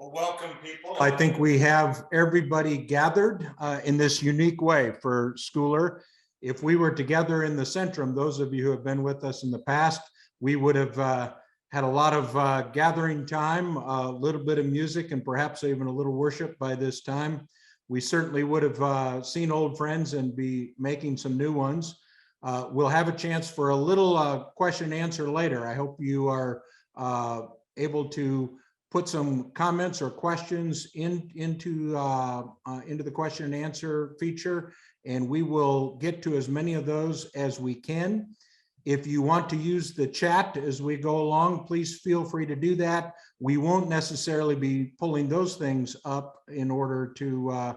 Well, welcome, people. I think we have everybody gathered in this unique way for Schooler. If we were together in the Centrum, those of you who have been with us in the past, we would have had a lot of gathering time, a little bit of music, and perhaps even a little worship by this time. We certainly would have seen old friends and be making some new ones. We'll have a chance for a little question and answer later. I hope you are able to put some comments or questions into the question and answer feature, and we will get to as many of those as we can. If you want to use the chat as we go along, please feel free to do that. We won't necessarily be pulling those things up in order to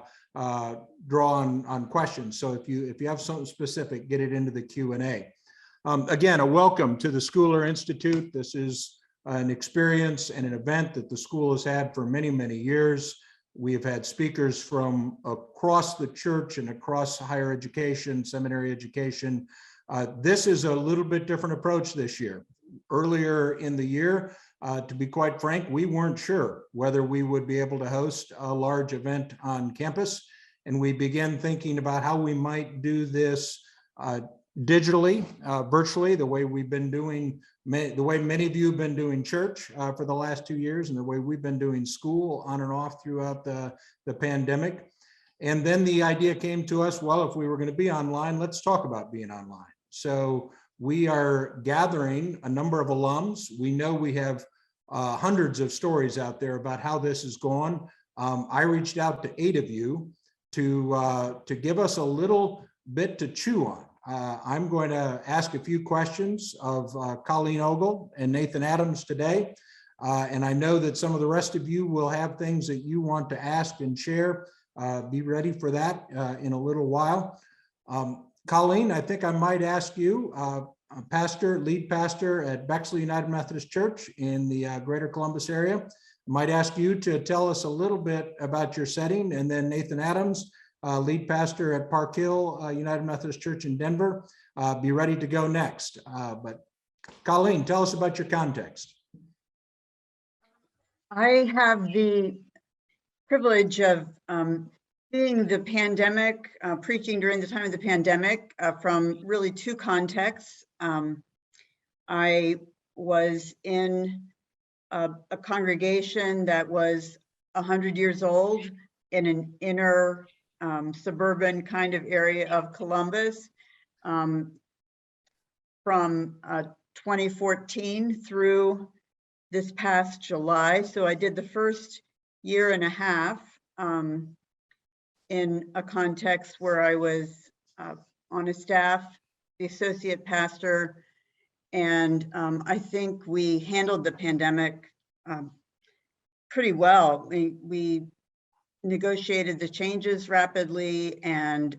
draw on questions. So if you have something specific, get it into the Q&A. Again, a welcome to the Schooler Institute. This is an experience and an event that the school has had for many, many years. We have had speakers from across the church and across higher education, seminary education. This is a little bit different approach this year. Earlier in the year, to be quite frank, we weren't sure whether we would be able to host a large event on campus. And we began thinking about how we might do this digitally, virtually, the way we've been doing, the way many of you have been doing church for the last 2 years, and the way we've been doing school on and off throughout the pandemic. And then the idea came to us, well, if we were going to be online, let's talk about being online. So we are gathering a number of alums. We know we have hundreds of stories out there about how this has gone. I reached out to 8 of you to give us a little bit to chew on. I'm going to ask a few questions of Colleen Ogle and Nathan Adams today. And I know that some of the rest of you will have things that you want to ask and share. Be ready for that in a little while. Colleen, I think I might ask you, lead pastor at Bexley United Methodist Church in the greater Columbus area. I might ask you to tell us a little bit about your setting, and then Nathan Adams, lead pastor at Park Hill United Methodist Church in Denver. Be ready to go next. But Colleen, tell us about your context. I have the privilege of seeing the pandemic, preaching during the time of the pandemic from really 2 contexts. I was in a congregation that was 100 years old in an inner suburban kind of area of Columbus from 2014 through this past July. So I did the first year and a half in a context where I was on a staff, the associate pastor, and I think we handled the pandemic pretty well. We negotiated the changes rapidly and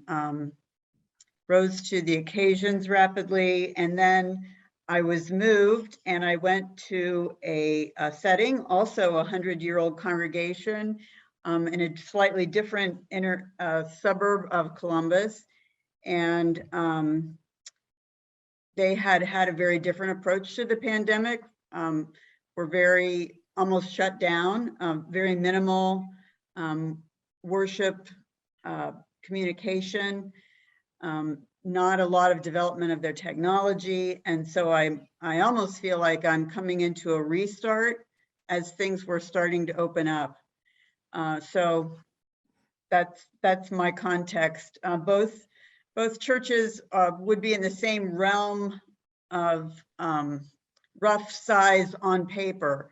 rose to the occasions rapidly. And then I was moved and I went to a setting, also a 100-year-old congregation in a slightly different inner suburb of Columbus. And they had a very different approach to the pandemic. Were very almost shut down, very minimal worship, communication, not a lot of development of their technology. And so I almost feel like I'm coming into a restart as things were starting to open up. So that's my context. Both churches would be in the same realm of rough size on paper.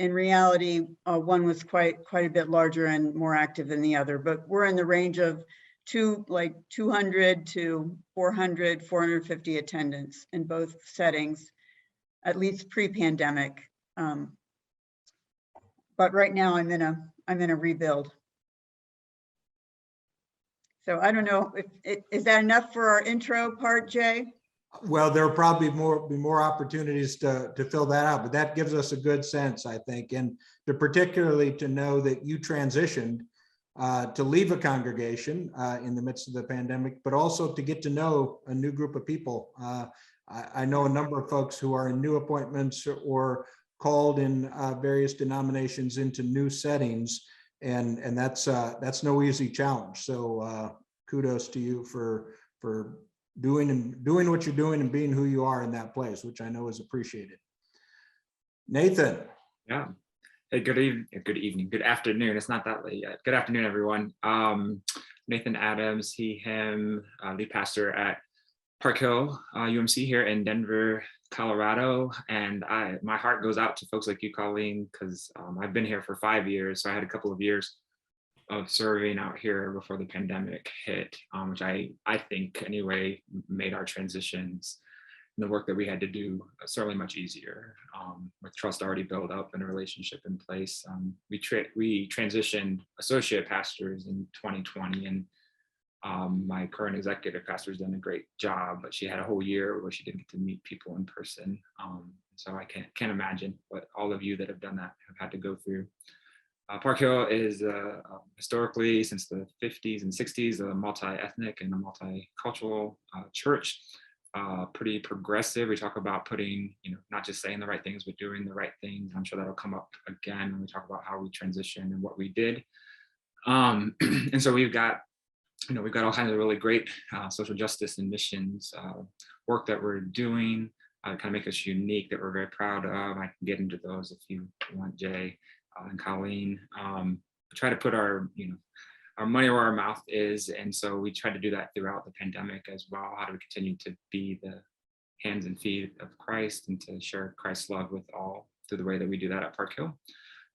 In reality, one was quite a bit larger and more active than the other, but we're in the range of 200 to 400, 450 attendance in both settings, at least pre-pandemic. But right now I'm in a rebuild. So I don't know if is that enough for our intro part, Jay? Well, there'll probably be more opportunities to fill that out, but that gives us a good sense, I think, and particularly to know that you transitioned to leave a congregation in the midst of the pandemic, but also to get to know a new group of people. I know a number of folks who are in new appointments or called in various denominations into new settings, and that's no easy challenge. So kudos to you for doing what you're doing and being who you are in that place, which I know is appreciated. Nathan. Yeah. Hey, good evening, good afternoon. It's not that late yet. Good afternoon, everyone. Nathan Adams, he, him, lead pastor at Park Hill UMC here in Denver, Colorado. And my heart goes out to folks like you, Colleen, because I've been here for 5 years. So I had a couple of years of serving out here before the pandemic hit, which I think anyway made our transitions and the work that we had to do certainly much easier, with trust already built up and a relationship in place. We transitioned associate pastors in 2020, and my current executive pastor has done a great job, but she had a whole year where she didn't get to meet people in person. So I can't imagine what all of you that have done that have had to go through. Park Hill is historically, since the 50s and 60s, a multi-ethnic and a multicultural church. Pretty progressive. We talk about putting, not just saying the right things, but doing the right things. I'm sure that'll come up again when we talk about how we transitioned and what we did. And so we've got all kinds of really great social justice and missions work that we're doing, kind of make us unique, that we're very proud of. I can get into those if you want, Jay and Colleen. Try to put our money where our mouth is. And so we tried to do that throughout the pandemic as well. How do we continue to be the hands and feet of Christ and to share Christ's love with all through the way that we do that at Park Hill?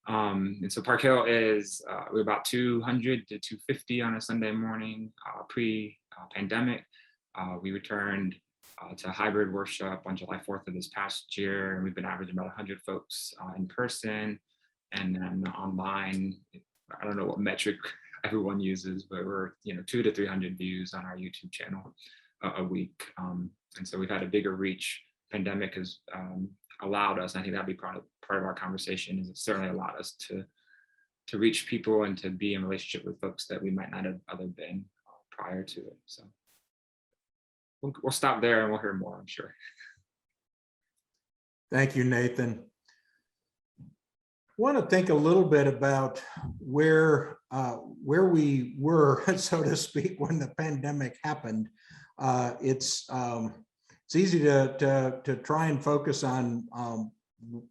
And so Park Hill is we're about 200 to 250 on a Sunday morning pre-pandemic. We returned to hybrid worship on July 4th of this past year, and we've been averaging about 100 folks in person, and then online. I don't know what metric everyone uses, but we're 200 to 300 views on our YouTube channel a week. And so we've had a bigger reach. Pandemic has allowed us, and I think that'd be part of our conversation, is it certainly allowed us to reach people and to be in relationship with folks that we might not have other been prior to it. So we'll stop there and we'll hear more, I'm sure. Thank you, Nathan. I want to think a little bit about where we were, so to speak, when the pandemic happened. It's easy to try and focus on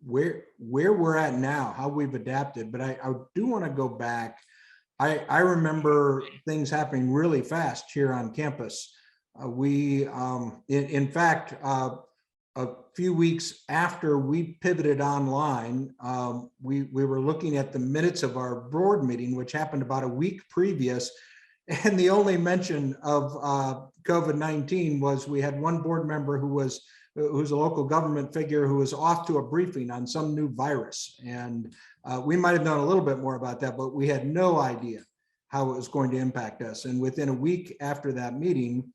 where we're at now, how we've adapted, but I do want to go back. I remember things happening really fast here on campus. In fact, a few weeks after we pivoted online, we were looking at the minutes of our board meeting, which happened about a week previous. And the only mention of COVID-19 was we had one board member who's a local government figure who was off to a briefing on some new virus. And we might have known a little bit more about that, but we had no idea how it was going to impact us. And within a week after that meeting,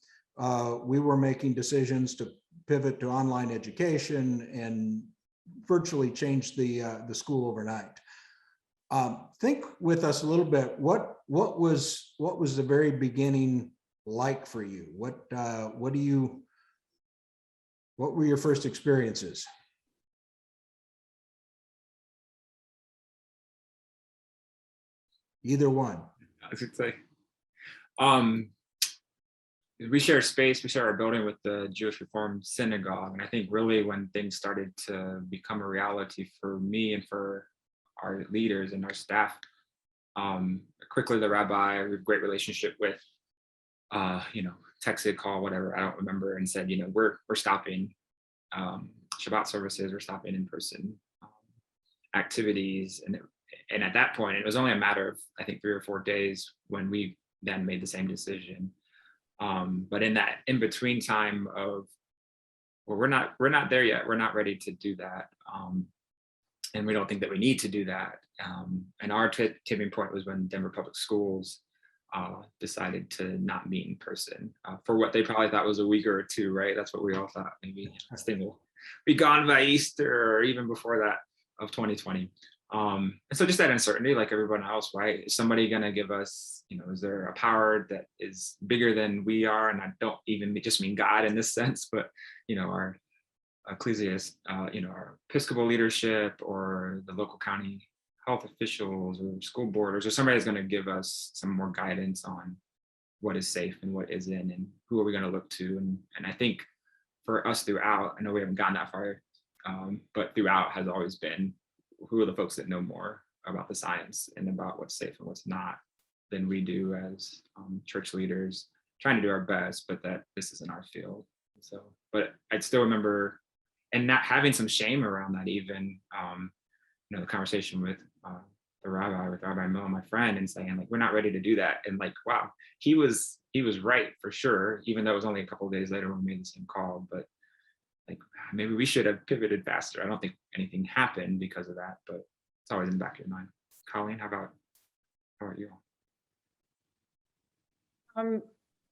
we were making decisions to pivot to online education and virtually change the school overnight. Think with us a little bit. What was the very beginning like for you? What were your first experiences? Either one. I should say. We share space, we share our building with the Jewish Reformed Synagogue. And I think really when things started to become a reality for me and for our leaders and our staff, quickly the rabbi, we have a great relationship with, texted, call, whatever, I don't remember, and said, we're stopping Shabbat services, we're stopping in-person activities. And at that point, it was only a matter of, I think, 3 or 4 days when we then made the same decision. But in that in-between time of, well, we're not there yet. We're not ready to do that. And we don't think that we need to do that. And our tipping point was when Denver Public Schools decided to not meet in person for what they probably thought was a week or two, right? That's what we all thought. Maybe this thing will be gone by Easter or even before that of 2020. And so just that uncertainty, like everyone else, right? Is somebody going to give us, is there a power that is bigger than we are? And I don't even just mean God in this sense, but, our our Episcopal leadership or the local county health officials or school boarders, or somebody that's going to give us some more guidance on what is safe and what isn't, and who are we going to look to. And I think for us throughout, I know we haven't gone that far, but throughout has always been, who are the folks that know more about the science and about what's safe and what's not than we do as church leaders, trying to do our best, but that this isn't our field. So, but I'd still remember, and not having some shame around that, even, the conversation with Rabbi Mo, my friend, and saying, like, we're not ready to do that. And like, wow, he was right for sure, even though it was only a couple of days later when we made the same call. But like, maybe we should have pivoted faster. I don't think anything happened because of that, but it's always in the back of your mind. Colleen, how about you?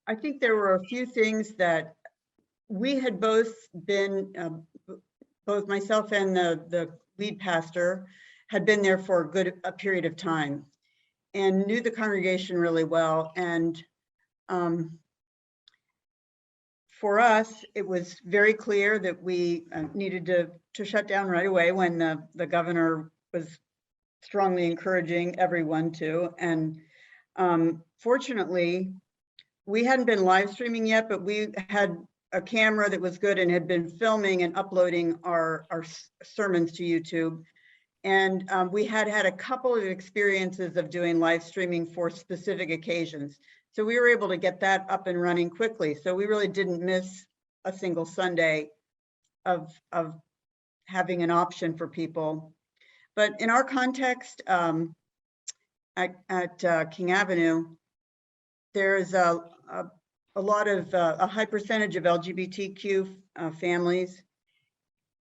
I think there were a few things that we had both been, both myself and the lead pastor had been there for a period of time and knew the congregation really well. And for us, it was very clear that we needed to shut down right away when the governor was strongly encouraging everyone to. And fortunately, we hadn't been live streaming yet, but we had a camera that was good and had been filming and uploading our sermons to YouTube. And we had a couple of experiences of doing live streaming for specific occasions. So we were able to get that up and running quickly. So we really didn't miss a single Sunday of having an option for people. But in our context at King Avenue, there's a lot of, a high percentage of LGBTQ families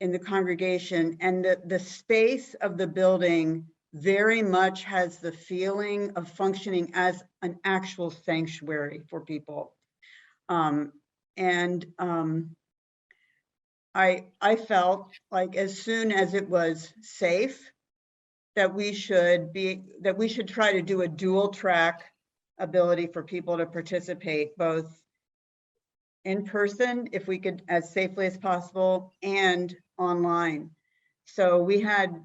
in the congregation, and the space of the building very much has the feeling of functioning as an actual sanctuary for people. I felt like as soon as it was safe, that we should try to do a dual track ability for people to participate, both in person, if we could, as safely as possible, and online. So we had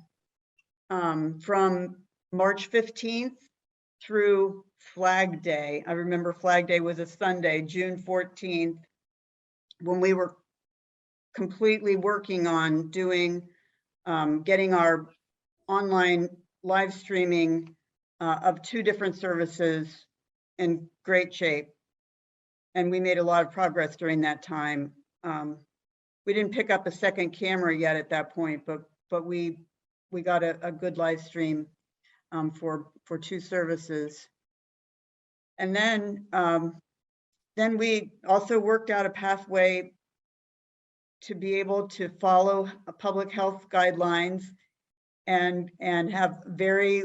from March 15th through Flag Day. I remember Flag Day was a Sunday, June 14th, when we were completely working on doing, getting our online live streaming of 2 different services in great shape. And we made a lot of progress during that time. We didn't pick up a second camera yet at that point, but we got a good live stream for 2 services. And then we also worked out a pathway to be able to follow public health guidelines and have very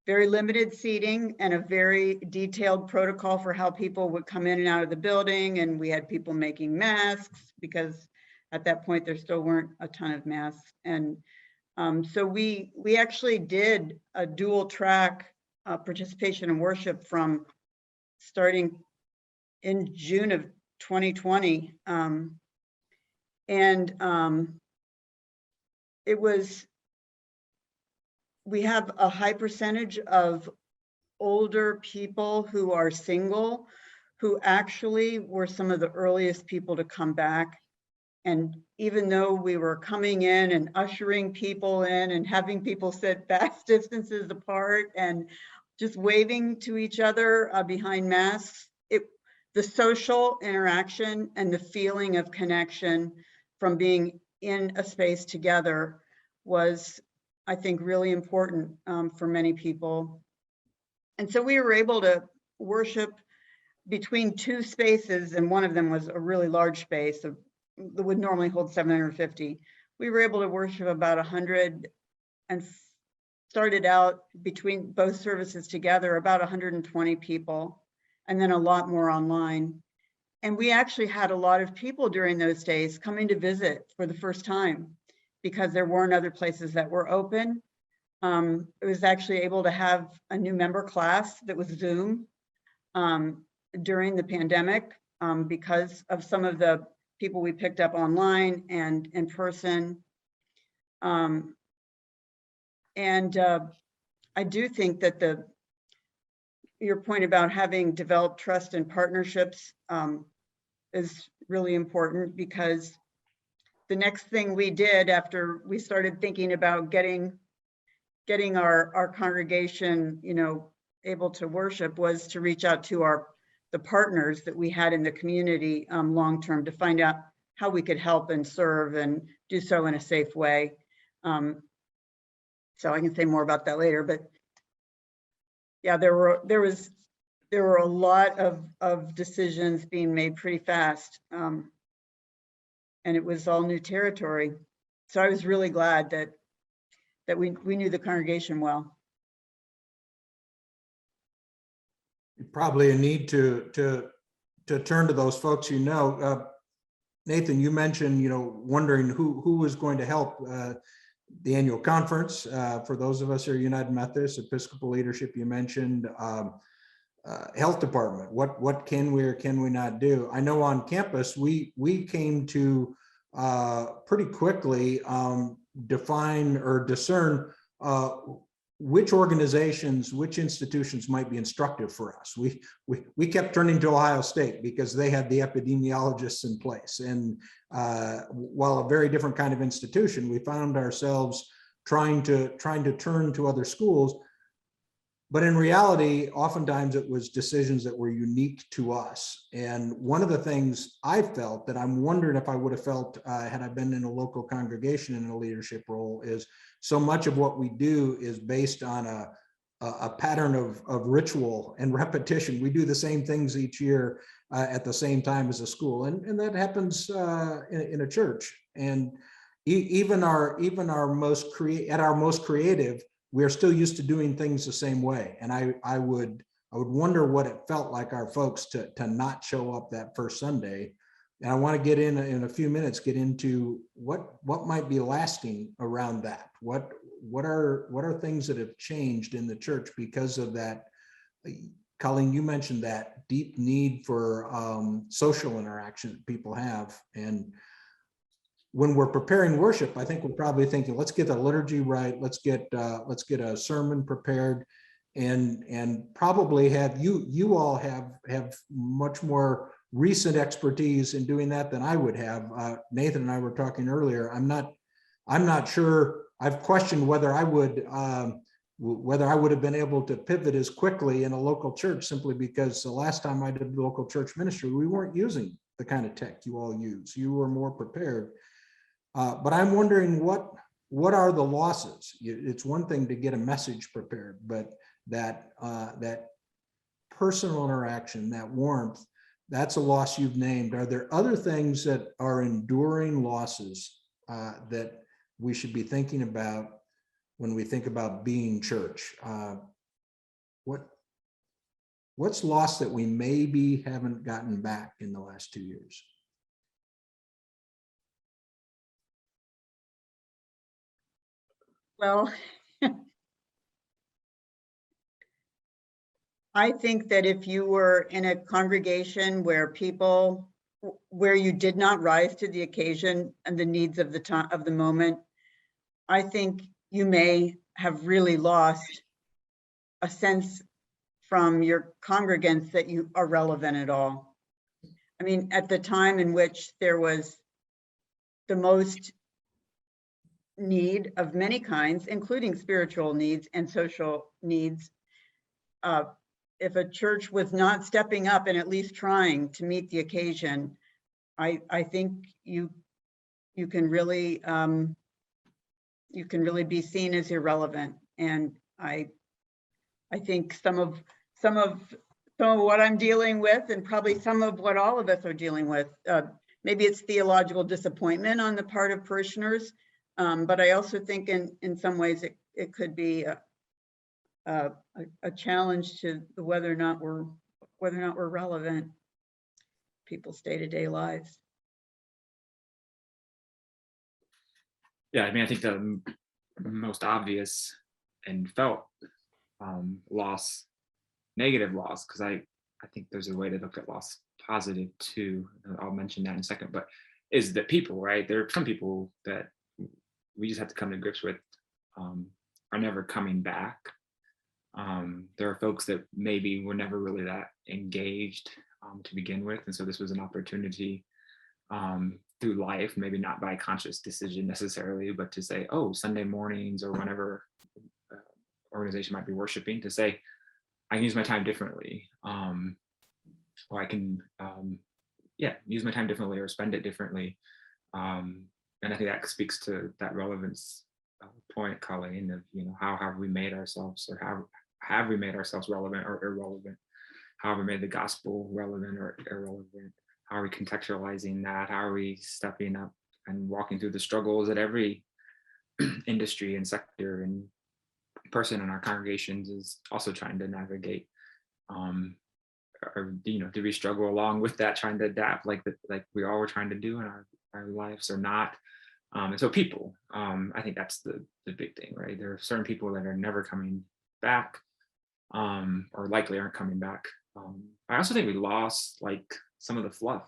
limited seating and a very detailed protocol for how people would come in and out of the building. And we had people making masks because at that point there still weren't a ton of masks. And so we actually did a dual track participation in worship from starting in June of 2020. It was, we have a high percentage of older people who are single, who actually were some of the earliest people to come back. And even though we were coming in and ushering people in and having people sit vast distances apart and just waving to each other behind masks, the social interaction and the feeling of connection from being in a space together was, I think, really important for many people. And so we were able to worship between 2 spaces, and one of them was a really large space that would normally hold 750. We were able to worship about 100 and started out between both services together about 120 people, and then a lot more online. And we actually had a lot of people during those days coming to visit for the first time because there weren't other places that were open. It was actually able to have a new member class that was Zoom during the pandemic because of some of the people we picked up online and in person. I do think that your point about having developed trust and partnerships is really important, because the next thing we did after we started thinking about getting our congregation, able to worship, was to reach out to the partners that we had in the community long-term, to find out how we could help and serve and do so in a safe way. So I can say more about that later, but yeah, there were a lot of decisions being made pretty fast, and it was all new territory. So I was really glad that we knew the congregation well. Probably a need to turn to those folks. Nathan, you mentioned wondering who was going to help the annual conference. For those of us who are United Methodist Episcopal leadership, you mentioned health department. What can we or can we not do? I know on campus we came to pretty quickly define or discern which organizations, which institutions might be instructive for us. We kept turning to Ohio State because they had the epidemiologists in place. And while a very different kind of institution, we found ourselves trying to turn to other schools. But in reality, oftentimes it was decisions that were unique to us. And one of the things I felt that I'm wondering if I would have felt had I been in a local congregation in a leadership role is so much of what we do is based on a pattern of ritual and repetition. We do the same things each year at the same time as a school. And that happens in a church. And even our most creative, we're still used to doing things the same way. And I would wonder what it felt like our folks to not show up that first Sunday. And I want to get in a few minutes, get into what might be lasting around that. What are things that have changed in the church because of that? Colleen, you mentioned that deep need for social interaction that people have. And when we're preparing worship, I think we're probably thinking, let's get the liturgy right. Let's get a sermon prepared, and probably have you all have much more recent expertise in doing that than I would have. Nathan and I were talking earlier. I'm not sure. I've questioned whether I would have been able to pivot as quickly in a local church, simply because the last time I did local church ministry, we weren't using the kind of tech you all use. You were more prepared. But I'm wondering what are the losses? It's one thing to get a message prepared, but that personal interaction, that warmth, that's a loss you've named. Are there other things that are enduring losses that we should be thinking about when we think about being church? What's lost that we maybe haven't gotten back in the last 2 years? Well, I think that if you were in a congregation where you did not rise to the occasion and the needs of the time of the moment, I think you may have really lost a sense from your congregants that you are relevant at all. I mean, at the time in which there was the most need of many kinds, including spiritual needs and social needs, if a church was not stepping up and at least trying to meet the occasion, I think you can really be seen as irrelevant. And I think some of what I'm dealing with, and probably some of what all of us are dealing with, maybe it's theological disappointment on the part of parishioners, but I also think in some ways it could be a challenge to whether or not we're relevant in people's day-to-day lives. Yeah, I mean, I think the most obvious and felt loss, negative loss, because I think there's a way to look at loss positive too. I'll mention that in a second, but is that people, right? There are some people that we just have to come to grips with are never coming back. There are folks that maybe were never really that engaged to begin with. And so this was an opportunity through life, maybe not by conscious decision necessarily, but to say, oh, Sunday mornings or whenever organization might be worshiping, to say, I can use my time differently. Or I can, use my time differently or spend it differently. And I think that speaks to that relevance point, Colleen, of, how have we made ourselves, or how have we made ourselves relevant or irrelevant? How have we made the gospel relevant or irrelevant? How are we contextualizing that? How are we stepping up and walking through the struggles that every industry and sector and person in our congregations is also trying to navigate? Or do we struggle along with that, trying to adapt like we all were trying to do in our lives, or not? And so people, I think that's the big thing, right? There are certain people that are never coming back, or likely aren't coming back. I also think we lost like some of the fluff,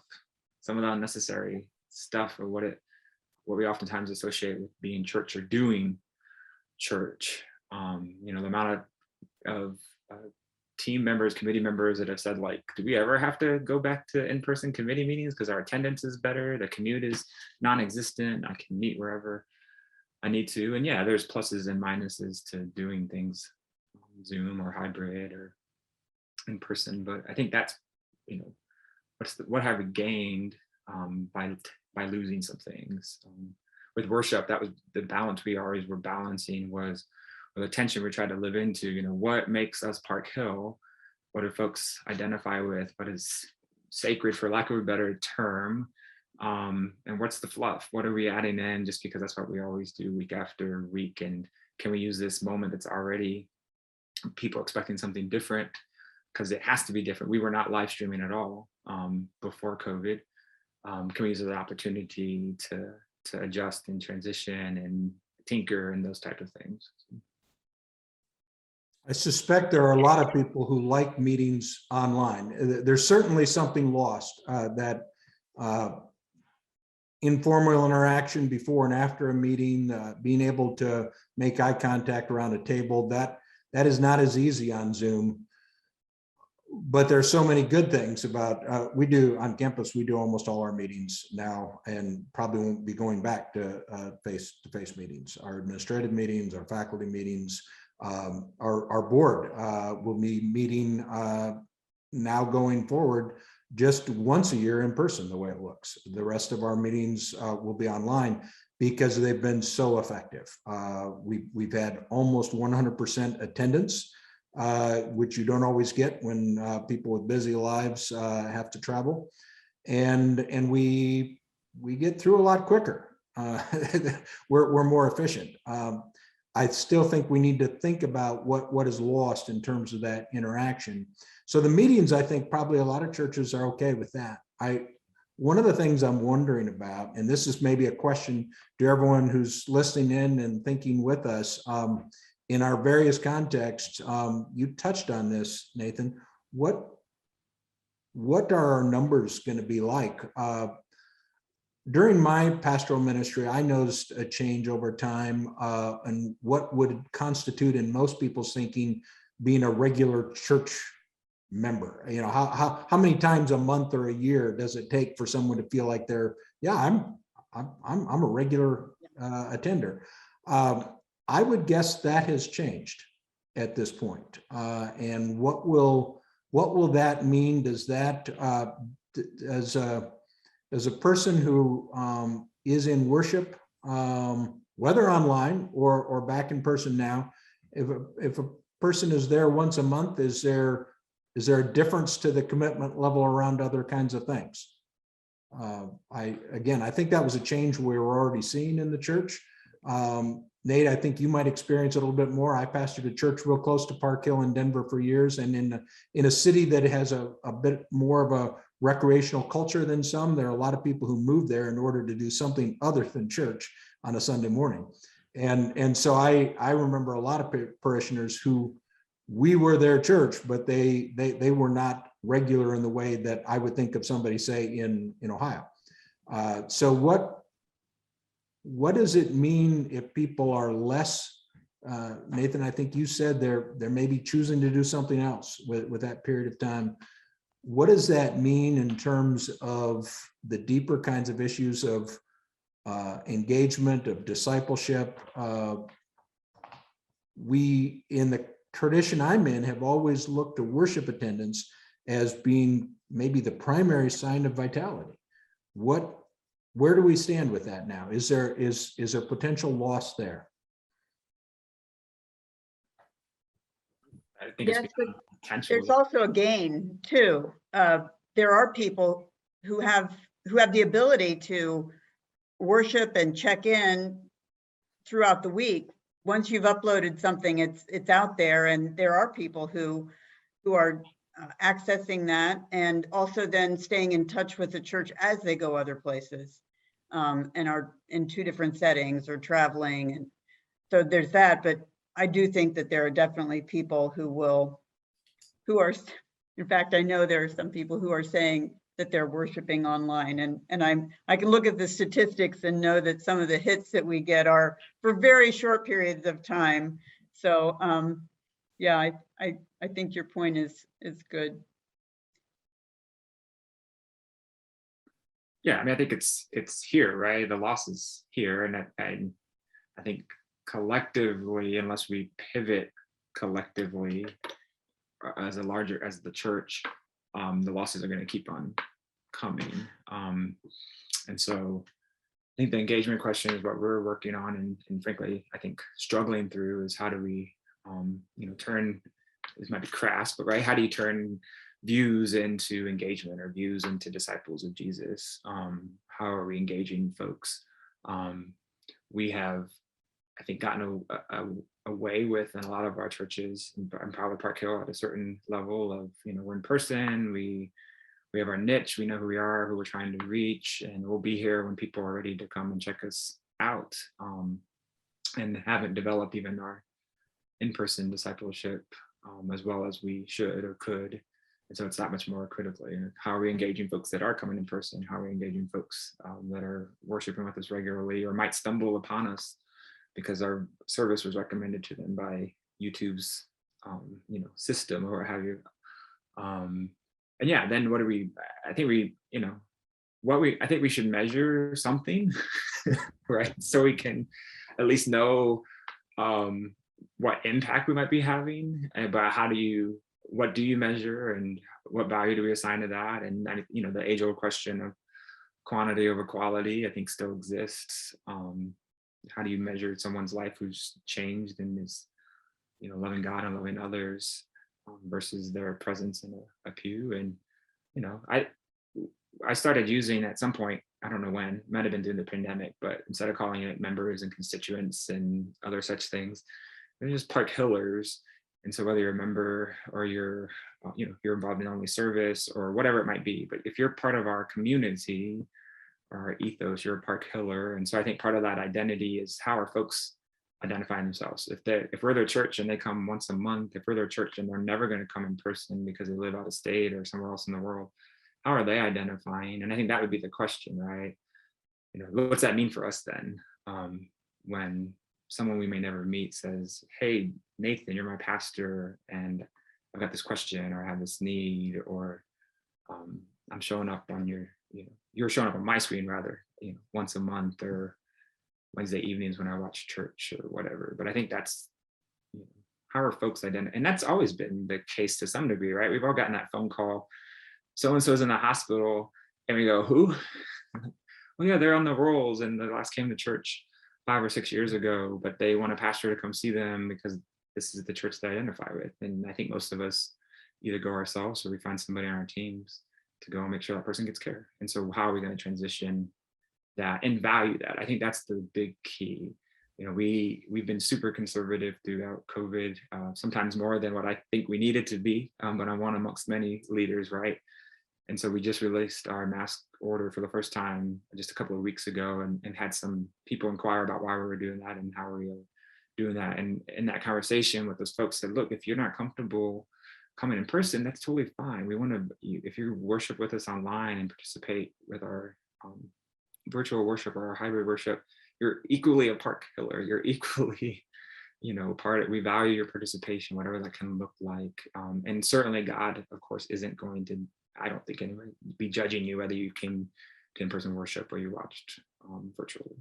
some of the unnecessary stuff, or what we oftentimes associate with being church or doing church. The amount of team members, committee members that have said, like, do we ever have to go back to in-person committee meetings because our attendance is better, the commute is non-existent, I can meet wherever I need to? And yeah, there's pluses and minuses to doing things on Zoom or hybrid or in person, but I think that's, what have we gained by losing some things? With worship, that was the balance we always were balancing, was the tension we tried to live into. What makes us Park Hill? What do folks identify with? What is sacred, for lack of a better term? And what's the fluff? What are we adding in just because that's what we always do week after week? And can we use this moment that's already people expecting something different, because it has to be different? We were not live streaming at all before COVID. Can we use it as an opportunity to adjust and transition and tinker and those type of things? I suspect there are a lot of people who like meetings online. There's certainly something lost, that informal interaction before and after a meeting, being able to make eye contact around a table, that is not as easy on Zoom. But there's so many good things about, we do on campus, we do almost all our meetings now, and probably won't be going back to face-to-face meetings. Our administrative meetings, our faculty meetings, our board will be meeting now going forward just once a year in person, the way it looks. The rest of our meetings will be online because they've been so effective. We've had almost 100% attendance, which you don't always get when people with busy lives have to travel, and we get through a lot quicker. We're more efficient. I still think we need to think about what is lost in terms of that interaction. So the meetings, I think probably a lot of churches are okay with that. One of the things I'm wondering about, and this is maybe a question to everyone who's listening in and thinking with us, in our various contexts, you touched on this, Nathan. What are our numbers going to be like? During my pastoral ministry, I noticed a change over time, and what would constitute in most people's thinking being a regular church member. How many times a month or a year does it take for someone to feel like they're, I'm a regular attender? I would guess that has changed at this point. And what will that mean? Does that, as a person who is in worship, whether online or back in person now, if a person is there once a month, is there a difference to the commitment level around other kinds of things? I think that was a change we were already seeing in the church. Nate, I think you might experience it a little bit more. I pastored a church real close to Park Hill in Denver for years, and in a city that has a bit more of a recreational culture than some, there are a lot of people who move there in order to do something other than church on a Sunday morning. And so I remember a lot of parishioners who, we were their church, but they were not regular in the way that I would think of somebody, say, in Ohio. So what does it mean if people are less, Nathan, I think you said they're maybe choosing to do something else with that period of time. What does that mean in terms of the deeper kinds of issues of engagement, of discipleship? We, in the tradition I'm in, have always looked to worship attendance as being maybe the primary sign of vitality. Where do we stand with that now? Is there potential loss there? I think Yes, it's but potential. there's also a gain too. There are people who have the ability to worship and check in throughout the week. Once you've uploaded something, it's out there, and there are people who are accessing that, and also then staying in touch with the church as they go other places, and are in two different settings or traveling. And so there's that. But I do think that there are definitely people who are, in fact, I know there are some people who are saying that they're worshiping online, and I can look at the statistics and know that some of the hits that we get are for very short periods of time. So yeah, I think your point is good. Yeah, I mean, I think it's here, right? The loss is here, and I think collectively, unless we pivot collectively as the church, the losses are going to keep on coming. And so I think the engagement question is what we're working on, and frankly, I think struggling through is how do we, turn, this might be crass, but right, how do you turn views into engagement or views into disciples of Jesus? How are we engaging folks? We have, I think, gotten away with in a lot of our churches, and probably Park Hill at a certain level of, we're in person, we have our niche, we know who we are, who we're trying to reach, and we'll be here when people are ready to come and check us out, and haven't developed even our in-person discipleship as well as we should or could. And so it's that much more critically. How are we engaging folks that are coming in person? How are we engaging folks that are worshiping with us regularly or might stumble upon us because our service was recommended to them by YouTube's system or what have you? And yeah, then what do we, I think we should measure something, right? So we can at least know what impact we might be having, but what do you measure and what value do we assign to that? And the age-old question of quantity over quality, I think, still exists. How do you measure someone's life who's changed and is, loving God and loving others versus their presence in a pew? And I started using at some point, I don't know when, might have been during the pandemic, but instead of calling it members and constituents and other such things, they're just Park Hillers. And so whether you're a member or you're involved in only service or whatever it might be, but if you're part of our community or our ethos, you're a Park Hiller. And so I think part of that identity is how are folks identifying themselves. If we're their church and they come once a month, if we're their church and they're never going to come in person because they live out of state or somewhere else in the world, how are they identifying? And I think that would be the question, right? What's that mean for us then? When someone we may never meet says, hey, Nathan, you're my pastor, and I've got this question, or I have this need, or I'm showing up on you're showing up on my screen rather, once a month or Wednesday evenings when I watch church or whatever. But I think that's how are folks identifying, and that's always been the case to some degree, right? We've all gotten that phone call, so-and-so's in the hospital, and we go, who? Well, yeah, they're on the rolls and the last came to church 5 or 6 years ago, but they want a pastor to come see them because this is the church they identify with. And I think most of us either go ourselves or we find somebody on our teams to go and make sure that person gets care. And so how are we going to transition that and value that? I think that's the big key. We've been super conservative throughout COVID, sometimes more than what I think we needed to be, but I'm one amongst many leaders, right? And so we just released our mask order for the first time just a couple of weeks ago, and had some people inquire about why we were doing that and how we were doing that. And in that conversation with those folks said, look, if you're not comfortable coming in person, that's totally fine. We want to, if you worship with us online and participate with our virtual worship or hybrid worship, you're equally a part killer. You're equally, we value your participation, whatever that can look like. And certainly God, of course, isn't going to, I don't think anyway, be judging you whether you came to in-person worship or you watched virtually.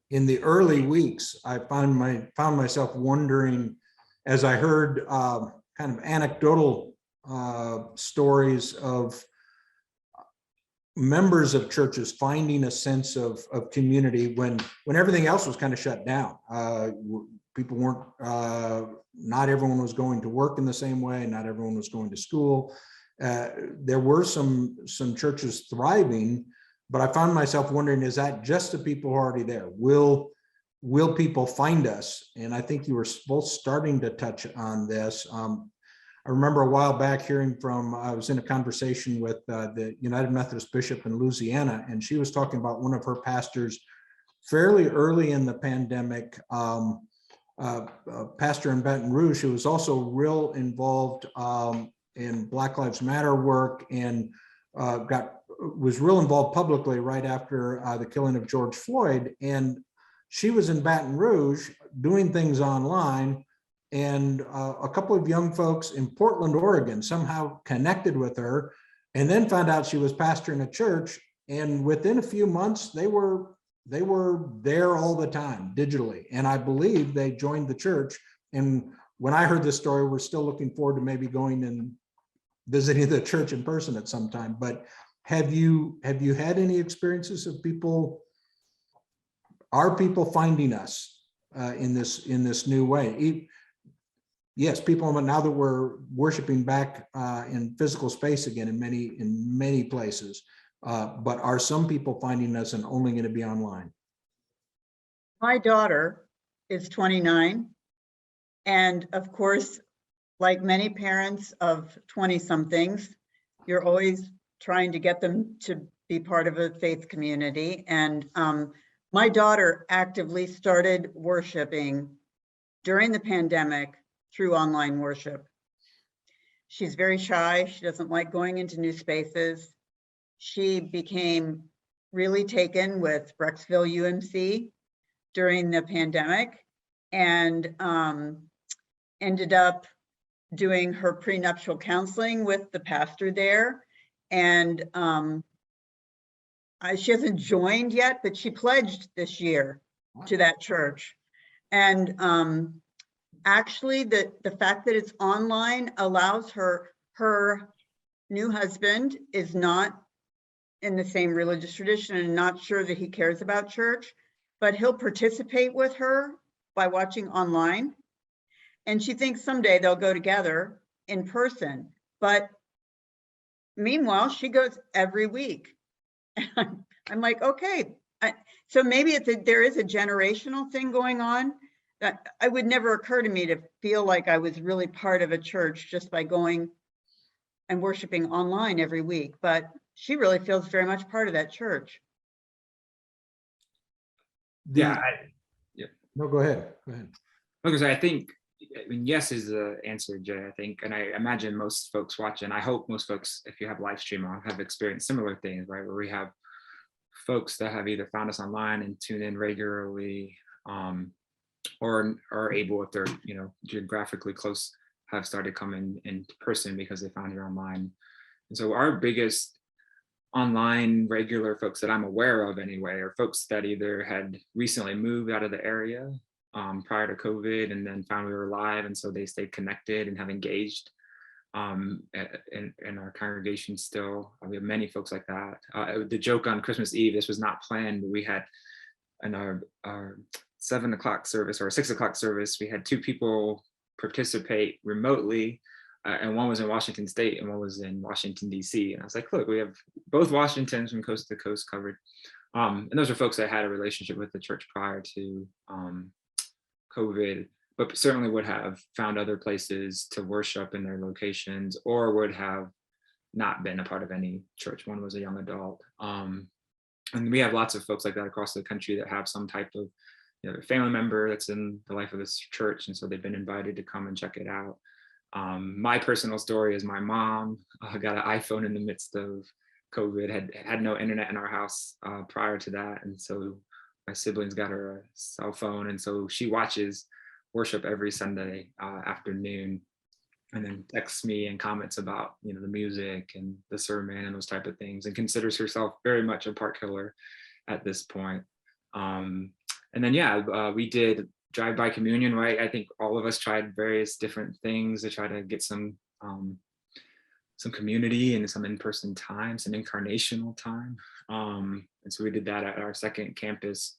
In the early weeks, I found myself wondering, as I heard kind of anecdotal stories of members of churches finding a sense of community when everything else was kind of shut down. People weren't, not everyone was going to work in the same way, not everyone was going to school. There were some churches thriving, but I found myself wondering, is that just the people who are already there? Will people find us? And I think you were both starting to touch on this. I remember a while back hearing I was in a conversation with the United Methodist Bishop in Louisiana, and she was talking about one of her pastors fairly early in the pandemic, pastor in Baton Rouge, who was also real involved in Black Lives Matter work and was real involved publicly right after the killing of George Floyd. And she was in Baton Rouge doing things online, and a couple of young folks in Portland, Oregon somehow connected with her and then found out she was pastoring a church. And within a few months, they were there all the time digitally. And I believe they joined the church. And when I heard this story, we're still looking forward to maybe going and visiting the church in person at some time. But have you had any experiences of people finding us in this new way? Yes, people, now that we're worshiping back in physical space again in many places, but are some people finding us and only going to be online? My daughter is 29, and of course, like many parents of 20-somethings, you're always trying to get them to be part of a faith community. And my daughter actively started worshiping during the pandemic through online worship. She's very shy. She doesn't like going into new spaces. She became really taken with Brecksville UMC during the pandemic and ended up doing her prenuptial counseling with the pastor there. And she hasn't joined yet, but she pledged this year to that church. And actually, the fact that it's online allows her new husband is not in the same religious tradition and not sure that he cares about church, but he'll participate with her by watching online. And she thinks someday they'll go together in person. But meanwhile, she goes every week. I'm like, okay. So maybe there is a generational thing going on. That it would never occur to me to feel like I was really part of a church just by going and worshiping online every week. But she really feels very much part of that church. Yeah. No, go ahead. Because I think, yes is the answer, Jay, I think. And I imagine most folks watching, I hope most folks, if you have live stream on, have experienced similar things, right? Where we have folks that have either found us online and tune in regularly, or are able, if they're geographically close, have started coming in person because they found it online. And so our biggest online regular folks that I'm aware of anyway are folks that either had recently moved out of the area prior to COVID and then found we were live, and so they stayed connected and have engaged in our congregation still. We have many folks like that. The joke on Christmas Eve, this was not planned, but we had in our 7 o'clock service or 6 o'clock service, we had 2 people participate remotely, and one was in Washington State and one was in Washington, DC. And I was like, look, we have both Washingtons from coast to coast covered. And those are folks that had a relationship with the church prior to COVID, but certainly would have found other places to worship in their locations or would have not been a part of any church. One was a young adult. And we have lots of folks like that across the country that have some type of family member that's in the life of this church, and so they've been invited to come and check it out. My personal story is my mom got an iPhone in the midst of COVID, had no internet in our house prior to that. And so my siblings got her a cell phone. And so she watches worship every Sunday afternoon, and then texts me and comments about, the music and the sermon and those type of things, and considers herself very much a Park Hiller at this point. And then, we did drive-by communion, right? I think all of us tried various different things to try to get some community and some in-person time, some incarnational time. And so we did that at our second campus,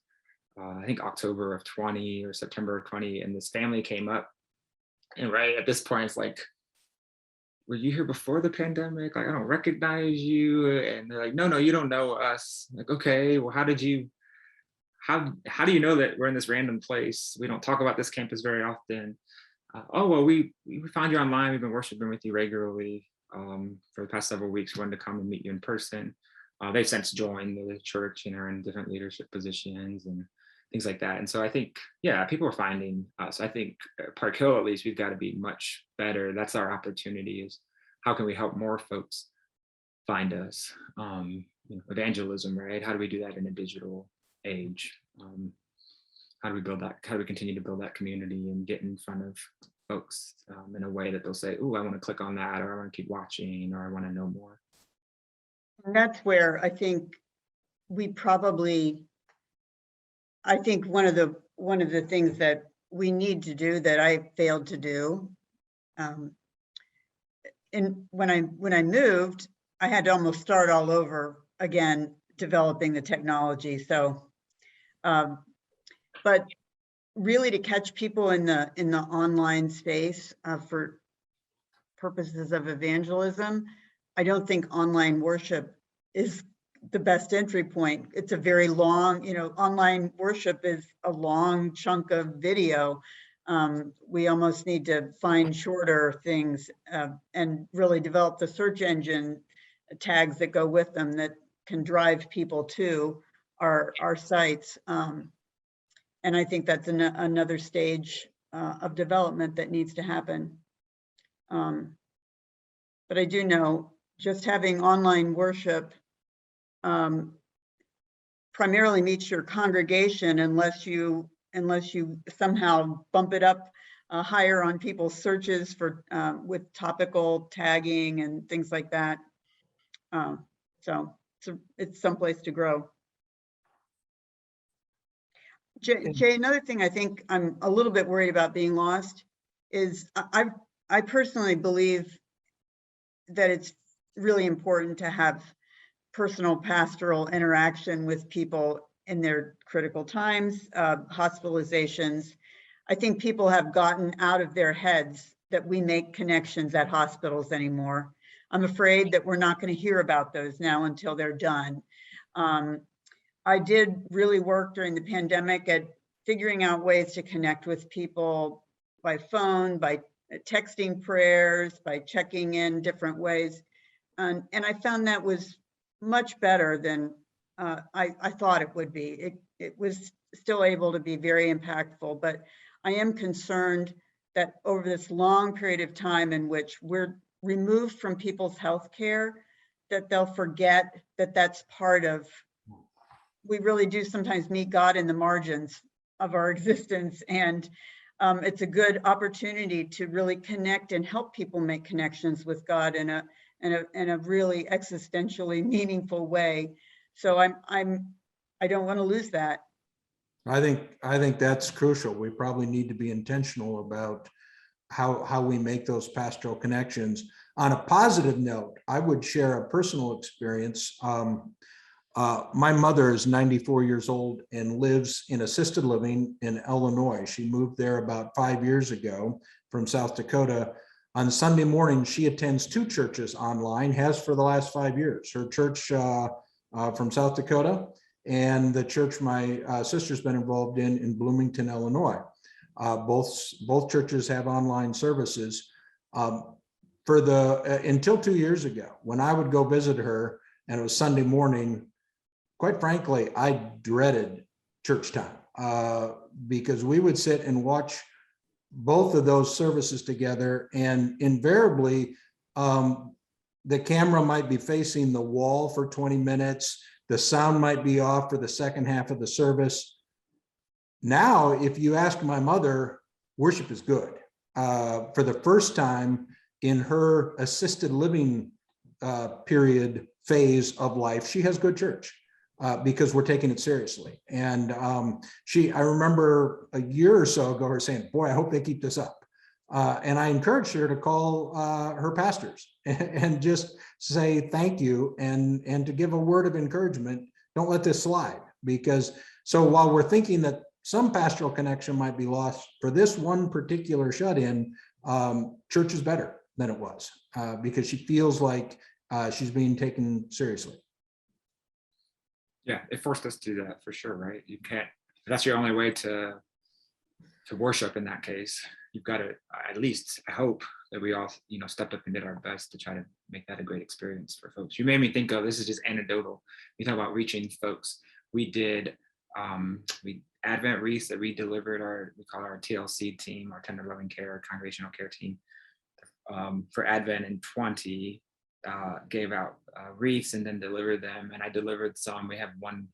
I think October of 20 or September of 20, and this family came up. And right at this point, it's like, were you here before the pandemic? Like, I don't recognize you. And they're like, no, you don't know us. Like, okay, well, how do you know that we're in this random place? We don't talk about this campus very often. We found you online. We've been worshiping with you regularly for the past several weeks. We wanted to come and meet you in person. They've since joined the church and are in different leadership positions and things like that. And so I think, people are finding us. I think at Park Hill, at least, we've got to be much better. That's our opportunity, is how can we help more folks find us? Evangelism, right? How do we do that in a digital age? How do we build that? How do we continue to build that community and get in front of folks in a way that they'll say, oh, I want to click on that, or I want to keep watching, or I want to know more. And that's where I think I think one of the things that we need to do that I failed to do, and when I moved, I had to almost start all over again, developing the technology. So, but really to catch people in the online space for purposes of evangelism, I don't think online worship is the best entry point. It's a very long, online worship is a long chunk of video. We almost need to find shorter things and really develop the search engine tags that go with them that can drive people to our sites. And I think that's another stage of development that needs to happen. But I do know just having online worship primarily meets your congregation unless you somehow bump it up higher on people's searches for with topical tagging and things like that. So it's someplace to grow. Jay, another thing I think I'm a little bit worried about being lost is I personally believe that it's really important to have personal pastoral interaction with people in their critical times, hospitalizations. I think people have gotten out of their heads that we make connections at hospitals anymore. I'm afraid that we're not going to hear about those now until they're done. I did really work during the pandemic at figuring out ways to connect with people by phone, by texting prayers, by checking in different ways. And I found that was much better than I thought it would be. It was still able to be very impactful, but I am concerned that over this long period of time in which we're removed from people's health care, that they'll forget that that's part of, we really do sometimes meet God in the margins of our existence. And it's a good opportunity to really connect and help people make connections with God in a really existentially meaningful way. So I don't want to lose that. I think that's crucial. We probably need to be intentional about how we make those pastoral connections. On a positive note, I would share a personal experience. My mother is 94 years old and lives in assisted living in Illinois. She moved there about 5 years ago from South Dakota. On Sunday morning, she attends 2 churches online, has for the last 5 years. Her church from South Dakota and the church my sister's been involved in Bloomington, Illinois. Both churches have online services. Until 2 years ago, when I would go visit her and it was Sunday morning, quite frankly, I dreaded church time because we would sit and watch both of those services together, and invariably the camera might be facing the wall for 20 minutes. The sound might be off for the second half of the service. Now, if you ask my mother, worship is good. For the first time in her assisted living phase of life, she has good church because we're taking it seriously. And I remember a year or so ago, her saying, boy, I hope they keep this up. And I encouraged her to call her pastors and just say thank you and to give a word of encouragement. Don't let this slide, because so while we're thinking that some pastoral connection might be lost for this one particular shut-in, church is better than it was because she feels like she's being taken seriously. Yeah, it forced us to do that for sure, right? You can't, that's your only way to worship in that case. You've got to, at least I hope that we all, stepped up and did our best to try to make that a great experience for folks. You made me think of, this is just anecdotal. You talk about reaching folks. We did Advent wreaths that we delivered we call our TLC team, our tender loving care, congregational care team, for Advent in 20, gave out wreaths and then delivered them. And I delivered some. We have one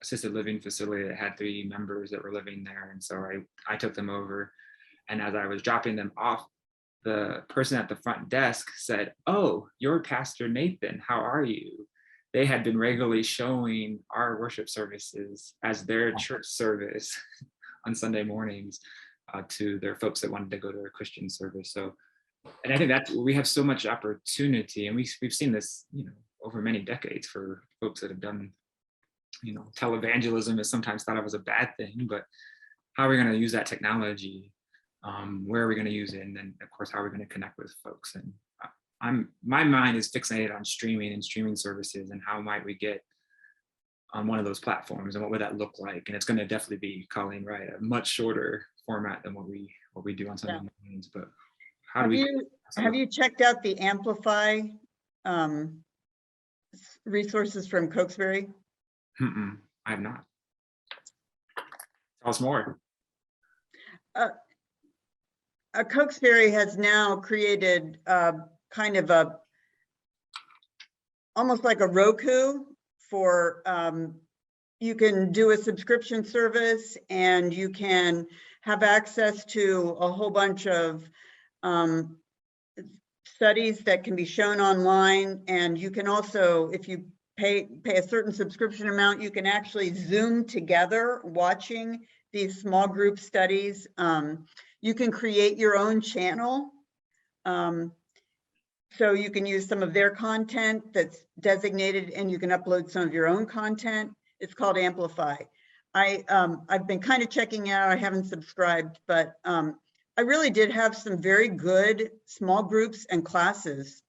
assisted living facility that had 3 members that were living there. And so I took them over. And as I was dropping them off, the person at the front desk said, "Oh, you're Pastor Nathan, how are you?" They had been regularly showing our worship services as their church service on Sunday mornings to their folks that wanted to go to a Christian service. So, and I think that we have so much opportunity, and we've seen this, over many decades for folks that have done, televangelism is sometimes thought of as a bad thing, but how are we going to use that technology? Where are we going to use it? And then, of course, how are we going to connect with folks? And my mind is fixated on streaming and streaming services and how might we get on one of those platforms and what would that look like? And it's going to definitely be, Colleen, right, a much shorter format than what we do on Sunday mornings. But how have you checked out the Amplify resources from Cokesbury? I have not. Tell us more. Cokesbury has now created kind of almost like a Roku for, you can do a subscription service and you can have access to a whole bunch of studies that can be shown online. And you can also, if you pay a certain subscription amount, you can actually Zoom together watching these small group studies. You can create your own channel. So you can use some of their content that's designated and you can upload some of your own content. It's called Amplify. I've been kind of checking out, I haven't subscribed, but I really did have some very good small groups and classes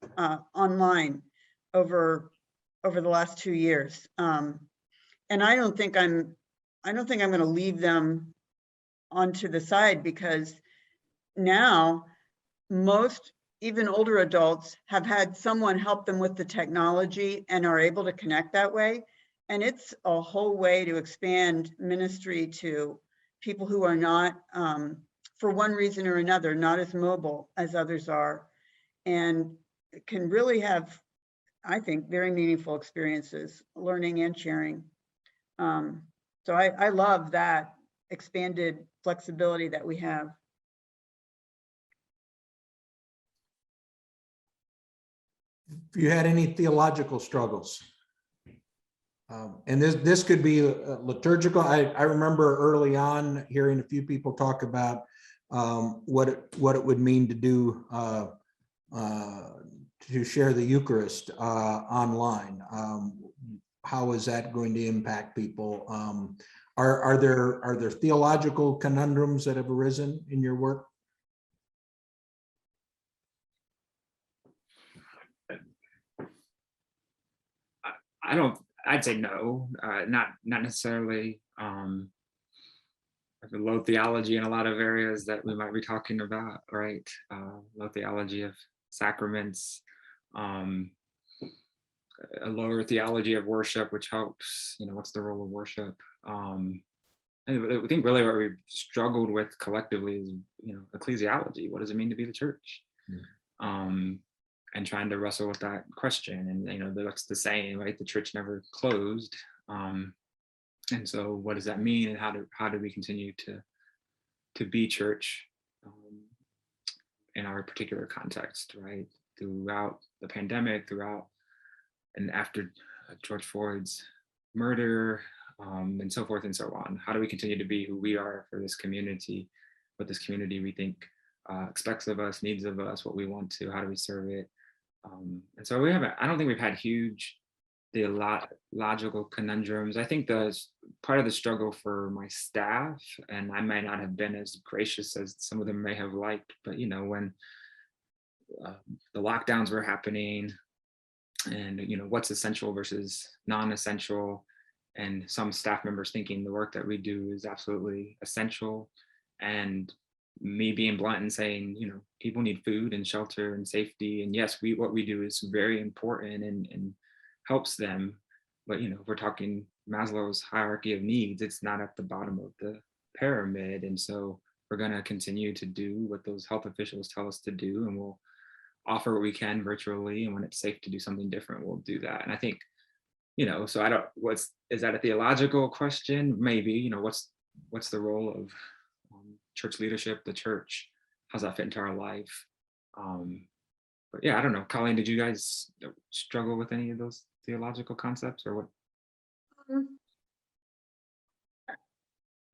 online over the last 2 years. And I don't think I'm going to leave them onto the side, because now most even older adults have had someone help them with the technology and are able to connect that way. And it's a whole way to expand ministry to people who are not, for one reason or another, not as mobile as others are, and can really have, I think, very meaningful experiences, learning and sharing. So I love that expanded flexibility that we have. If you had any theological struggles, and this could be liturgical. I remember early on hearing a few people talk about what it would mean to do to share the Eucharist online. How is that going to impact people? Are there theological conundrums that have arisen in your work? I'd say no, not necessarily. The low theology in a lot of areas that we might be talking about, right? Low theology of sacraments, a lower theology of worship, which helps, what's the role of worship? And I think really what we've struggled with collectively is, ecclesiology. What does it mean to be the church? and trying to wrestle with that question. And, that's the saying, right? The church never closed. And so what does that mean? And how do we continue to be church in our particular context, right? Throughout the pandemic, throughout and after George Floyd's murder, and so forth and so on. How do we continue to be who we are for this community, what this community we think expects of us, needs of us, what we want to, how do we serve it? And so I don't think we've had huge theological conundrums. I think part of the struggle for my staff, and I might not have been as gracious as some of them may have liked, but when the lockdowns were happening, and what's essential versus non-essential, and some staff members thinking the work that we do is absolutely essential, and me being blunt and saying, people need food and shelter and safety, and yes, what we do is very important and helps them, but if we're talking Maslow's hierarchy of needs, it's not at the bottom of the pyramid. And so we're going to continue to do what those health officials tell us to do, and we'll offer what we can virtually, and when it's safe to do something different, we'll do that. And I think, so is that a theological question? Maybe, what's the role of church leadership, the church? How's that fit into our life? But yeah, I don't know. Colleen, did you guys struggle with any of those theological concepts, or what?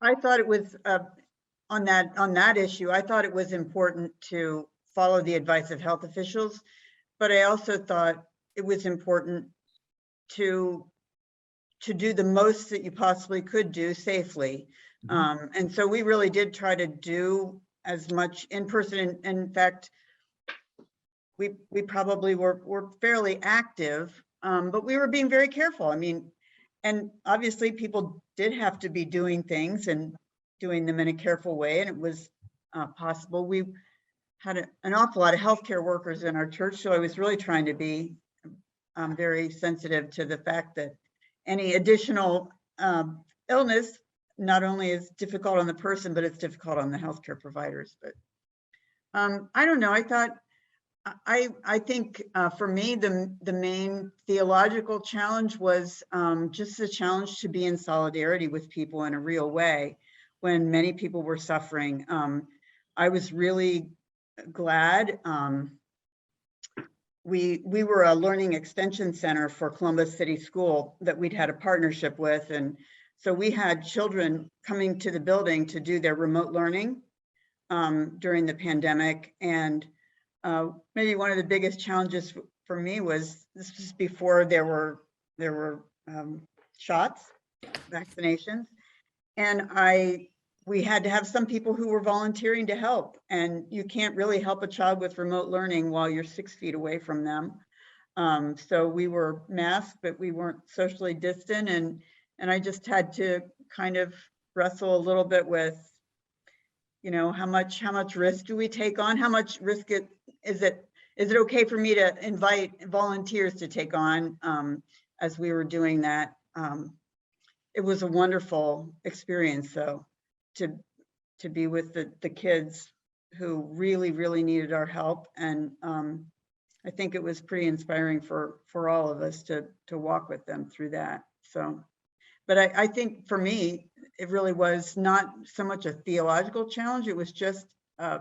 I thought it was on that issue. I thought it was important to follow the advice of health officials, but I also thought it was important to do the most that you possibly could do safely. And so we really did try to do as much in person. In fact, we probably were fairly active, but we were being very careful. I mean, and obviously people did have to be doing things and doing them in a careful way, and it was possible. We had an awful lot of healthcare workers in our church, so I was really trying to be very sensitive to the fact that any additional illness not only is difficult on the person, but it's difficult on the healthcare providers. But I don't know. I think for me, the main theological challenge was just the challenge to be in solidarity with people in a real way when many people were suffering. I was really glad. We were a learning extension center for Columbus City School that we'd had a partnership with. And so we had children coming to the building to do their remote learning during the pandemic. And maybe one of the biggest challenges for me was, this was before there were shots, vaccinations. And we had to have some people who were volunteering to help, and you can't really help a child with remote learning while you're 6 feet away from them. So we were masked, but we weren't socially distant, and I just had to kind of wrestle a little bit with, how much risk do we take on? How much risk is it okay for me to invite volunteers to take on as we were doing that? It was a wonderful experience, though, to be with the kids who really needed our help. And I think it was pretty inspiring for all of us to walk with them through that. So, but I think for me, it really was not so much a theological challenge. It was just a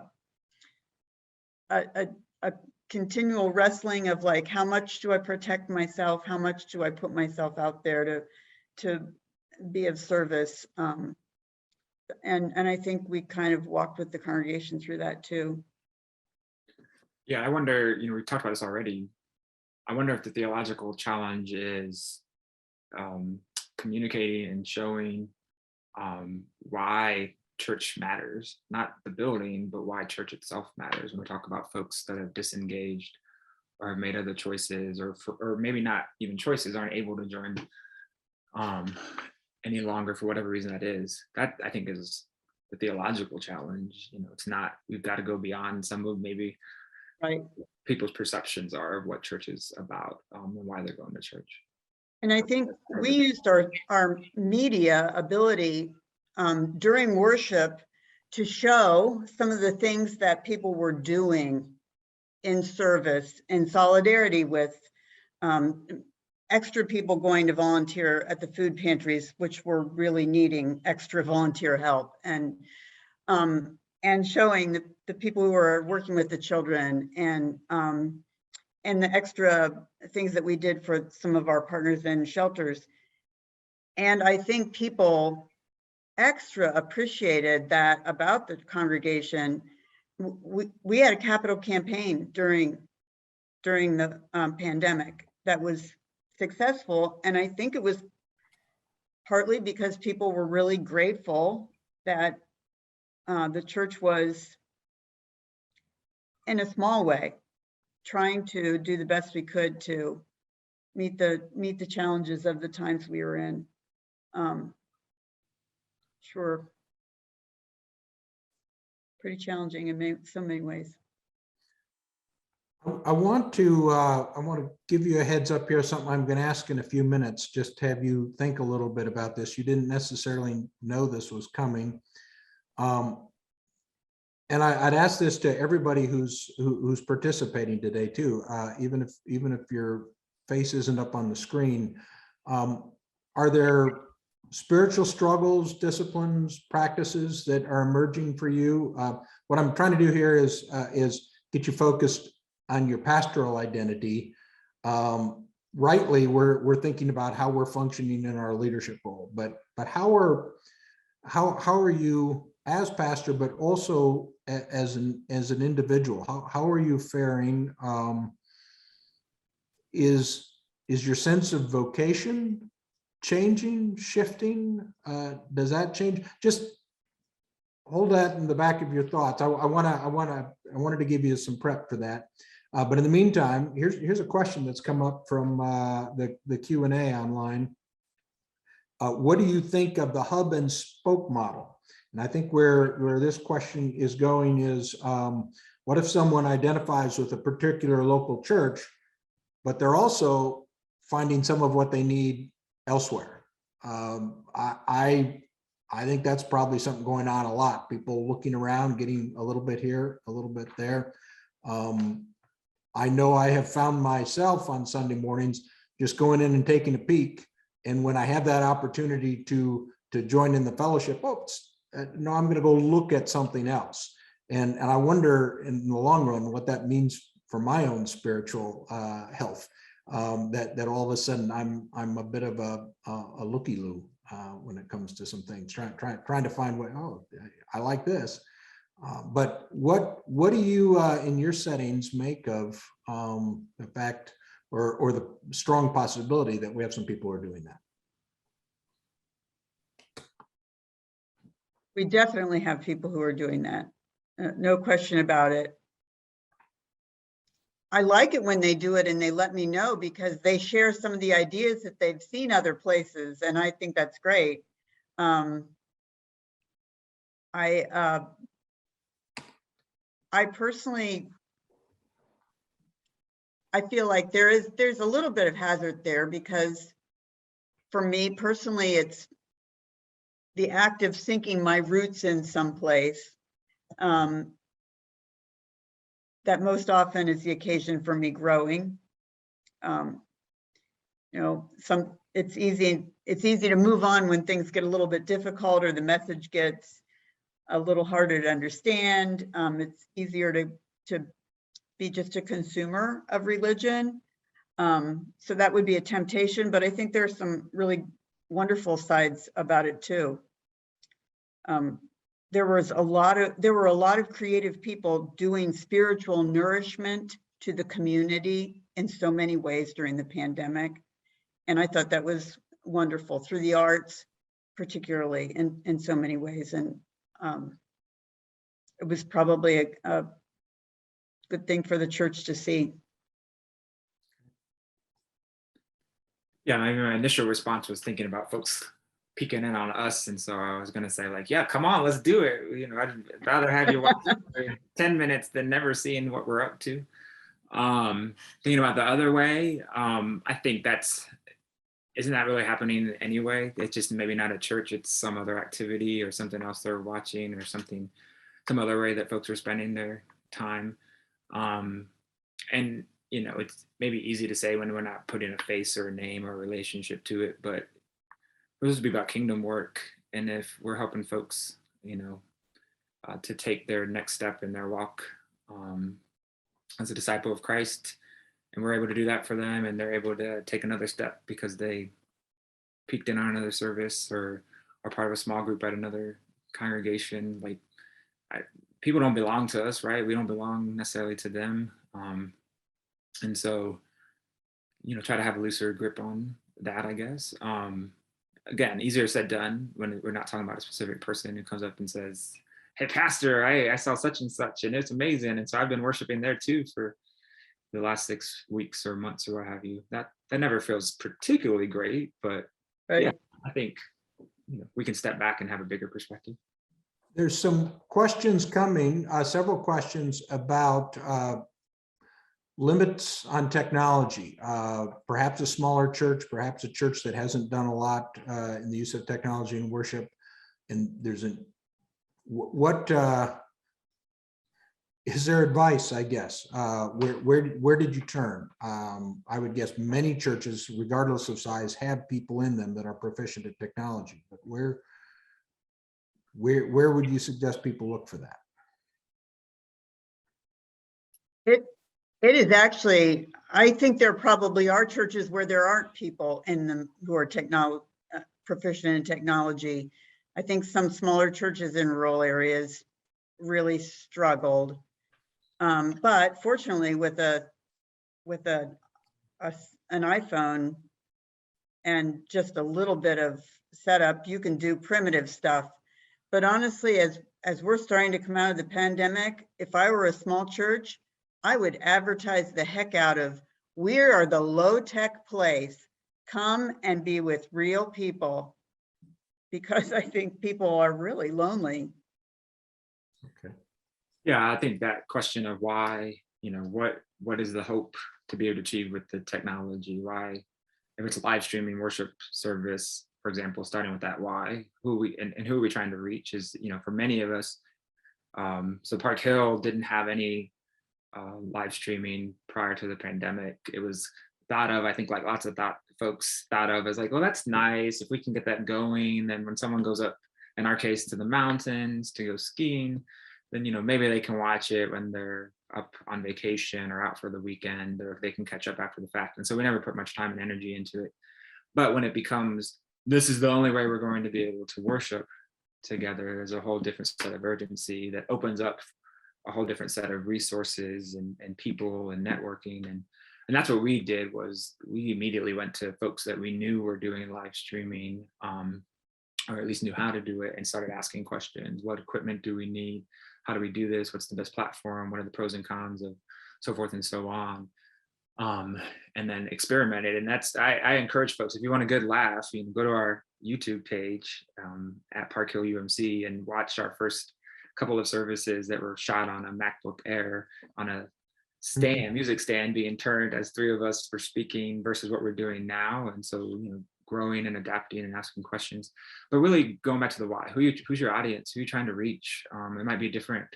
continual wrestling of like, how much do I protect myself? How much do I put myself out there to be of service? And I think we kind of walked with the congregation through that too. Yeah, I wonder, we talked about this already. I wonder if the theological challenge is communicating and showing why church matters, not the building, but why church itself matters. When we talk about folks that have disengaged or have made other choices, or maybe not even choices, aren't able to join any longer for whatever reason that is. That I think is the theological challenge. It's not, we've got to go beyond some of maybe right people's perceptions are of what church is about and why they're going to church. And I think we used our media ability during worship to show some of the things that people were doing in service, in solidarity with extra people going to volunteer at the food pantries, which were really needing extra volunteer help, and showing the people who are working with the children, and the extra things that we did for some of our partners in shelters. And I think people extra appreciated that about the congregation. We had a capital campaign during the pandemic that was successful, and I think it was partly because people were really grateful that the church was, in a small way, trying to do the best we could to meet the challenges of the times we were in. Sure, pretty challenging in so many ways. I want to give you a heads up here, something I'm going to ask in a few minutes, just to have you think a little bit about this. You didn't necessarily know this was coming. And I'd ask this to everybody who's participating today too, even if your face isn't up on the screen. Are there spiritual struggles, disciplines, practices that are emerging for you? What I'm trying to do here is get you focused on your pastoral identity. Rightly, we're thinking about how we're functioning in our leadership role, but how are you as pastor, but also as an individual? How are you faring? Is your sense of vocation changing, shifting? Does that change? Just hold that in the back of your thoughts. I wanted to give you some prep for that. But in the meantime, here's a question that's come up from the Q&A online. What do you think of the hub and spoke model? And I think where this question is going is, what if someone identifies with a particular local church, but they're also finding some of what they need elsewhere? I think that's probably something going on a lot. People looking around, getting a little bit here, a little bit there. I know I have found myself on Sunday mornings just going in and taking a peek. And when I have that opportunity to join in the fellowship, no, I'm going to go look at something else. And I wonder in the long run what that means for my own spiritual health. That all of a sudden I'm a bit of a looky-loo when it comes to some things, trying to find what, I like this. But what do you in your settings make of the fact or the strong possibility that we have some people who are doing that? We definitely have people who are doing that. No question about it. I like it when they do it and they let me know, because they share some of the ideas that they've seen other places, and I think that's great. I personally, I feel like there's a little bit of hazard there, because for me personally, it's the act of sinking my roots in some place that most often is the occasion for me growing. It's easy to move on when things get a little bit difficult or the message gets a little harder to understand. It's easier to be just a consumer of religion. So that would be a temptation, but I think there's some really wonderful sides about it too. There were a lot of creative people doing spiritual nourishment to the community in so many ways during the pandemic. And I thought that was wonderful, through the arts, particularly in so many ways. And it was probably a good thing for the church to see. Yeah, my initial response was thinking about folks peeking in on us, and so I was going to say, like, yeah, come on, let's do it. I'd rather have you watch for 10 minutes than never seeing what we're up to. Thinking about the other way, I think isn't that really happening anyway? It's just maybe not at church, it's some other activity or something else they're watching, or some other way that folks are spending their time. and it's maybe easy to say when we're not putting a face or a name or a relationship to it, but we're supposed to be about kingdom work. And if we're helping folks, to take their next step in their walk as a disciple of Christ, and we're able to do that for them, and they're able to take another step because they peeked in on another service or are part of a small group at another congregation. Like, people don't belong to us, right? We don't belong necessarily to them. And so, try to have a looser grip on that, I guess. Again, easier said done when we're not talking about a specific person who comes up and says, "Hey, pastor, I saw such and such, and it's amazing. And so I've been worshiping there too for the last 6 weeks or months or what have you." That never feels particularly great, but Right. yeah, I think we can step back and have a bigger perspective. There's some questions coming, several questions about limits on technology. Perhaps a smaller church, perhaps a church that hasn't done a lot in the use of technology in worship. And there's what is their advice, I guess? Where did you turn? I would guess many churches, regardless of size, have people in them that are proficient at technology, but where would you suggest people look for that? It is actually, I think there probably are churches where there aren't people in them who are proficient in technology. I think some smaller churches in rural areas really struggled. But fortunately, with an iPhone and just a little bit of setup, you can do primitive stuff. But honestly, as we're starting to come out of the pandemic, if I were a small church, I would advertise the heck out of, we are the low-tech place. Come and be with real people, because I think people are really lonely. Okay. Yeah, I think that question of why, what is the hope to be able to achieve with the technology? Why, if it's a live streaming worship service, for example, starting with that why, who are we trying to reach is, for many of us, so Park Hill didn't have any live streaming prior to the pandemic. It was thought of, I think, like lots of folks thought of as like, well, that's nice. If we can get that going, then when someone goes up, in our case, to the mountains to go skiing, then, maybe they can watch it when they're up on vacation or out for the weekend, or if they can catch up after the fact. And so we never put much time and energy into it. But when it becomes, this is the only way we're going to be able to worship together, there's a whole different set of urgency that opens up a whole different set of resources and people and networking. And that's what we did, was we immediately went to folks that we knew were doing live streaming, or at least knew how to do it, and started asking questions. What equipment do we need? How do we do this? What's the best platform? What are the pros and cons of so forth and so on? And then experimented. And that's, I encourage folks, if you want a good laugh, you can go to our YouTube page at Park Hill UMC and watch our first couple of services that were shot on a MacBook Air on a stand, music stand being turned as three of us were speaking versus what we're doing now. And so, growing and adapting and asking questions, but really going back to the why. Who's your audience? Who are you trying to reach? It might be a different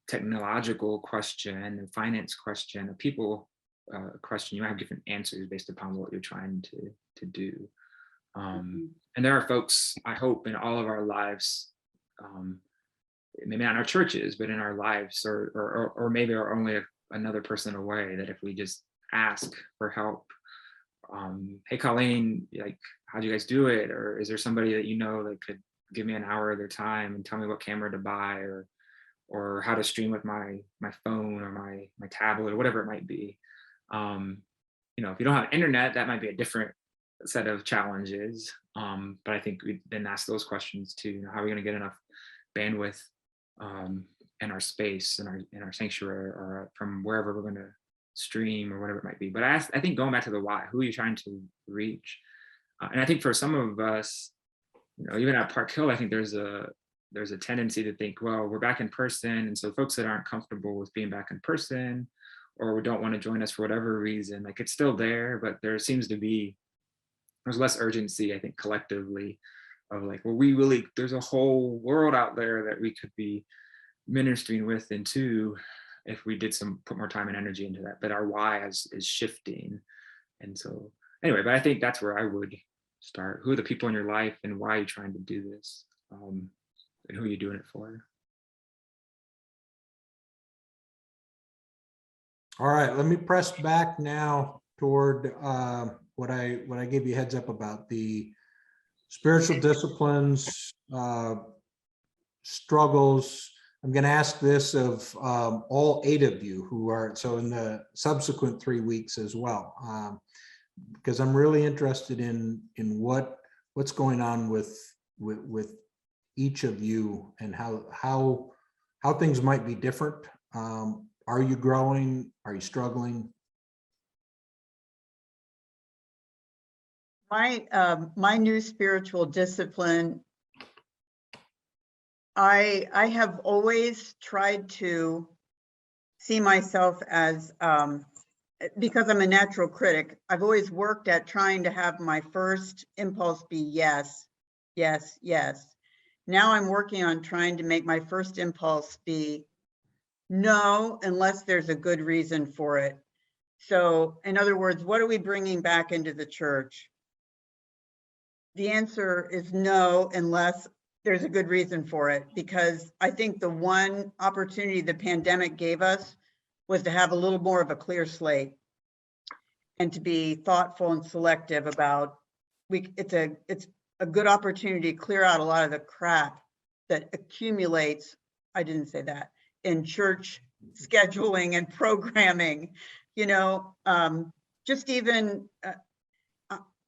technological question, a finance question, a people question. You might have different answers based upon what you're trying to do. And there are folks, I hope, in all of our lives, maybe not in our churches, but in our lives, or maybe are only another person away, that if we just ask for help, hey, Colleen, like, how do you guys do it? Or is there somebody that that could give me an hour of their time and tell me what camera to buy, or how to stream with my phone or my tablet or whatever it might be. If you don't have internet, that might be a different set of challenges. But I think we then ask those questions too. How are we going to get enough bandwidth in our space, in our sanctuary, or from wherever we're going to stream or whatever it might be. But I think going back to the why, who are you trying to reach? And I think for some of us, even at Park Hill, I think there's a tendency to think, well, we're back in person. And so folks that aren't comfortable with being back in person, or don't want to join us for whatever reason, like, it's still there, but there's less urgency, I think, collectively, of like, well, there's a whole world out there that we could be ministering with and to. if we did put more time and energy into that, but our why is shifting. And so anyway, but I think that's where I would start. Who are the people in your life and why are you trying to do this? And who are you doing it for? All right, let me press back now toward what I gave you a heads up about, the spiritual disciplines, struggles. I'm going to ask this of all 8 of you who are, so in the subsequent 3 weeks as well, because I'm really interested in what's going on with each of you and how things might be different. Are you growing? Are you struggling? My new spiritual discipline, I have always tried to see myself as, because I'm a natural critic, I've always worked at trying to have my first impulse be yes, yes, yes. Now I'm working on trying to make my first impulse be no, unless there's a good reason for it. So in other words, what are we bringing back into the church? The answer is no, unless there's a good reason for it, because I think the one opportunity the pandemic gave us was to have a little more of a clear slate and to be thoughtful and selective about, it's a good opportunity to clear out a lot of the crap that accumulates, I didn't say that, in church scheduling and programming, you know, just even,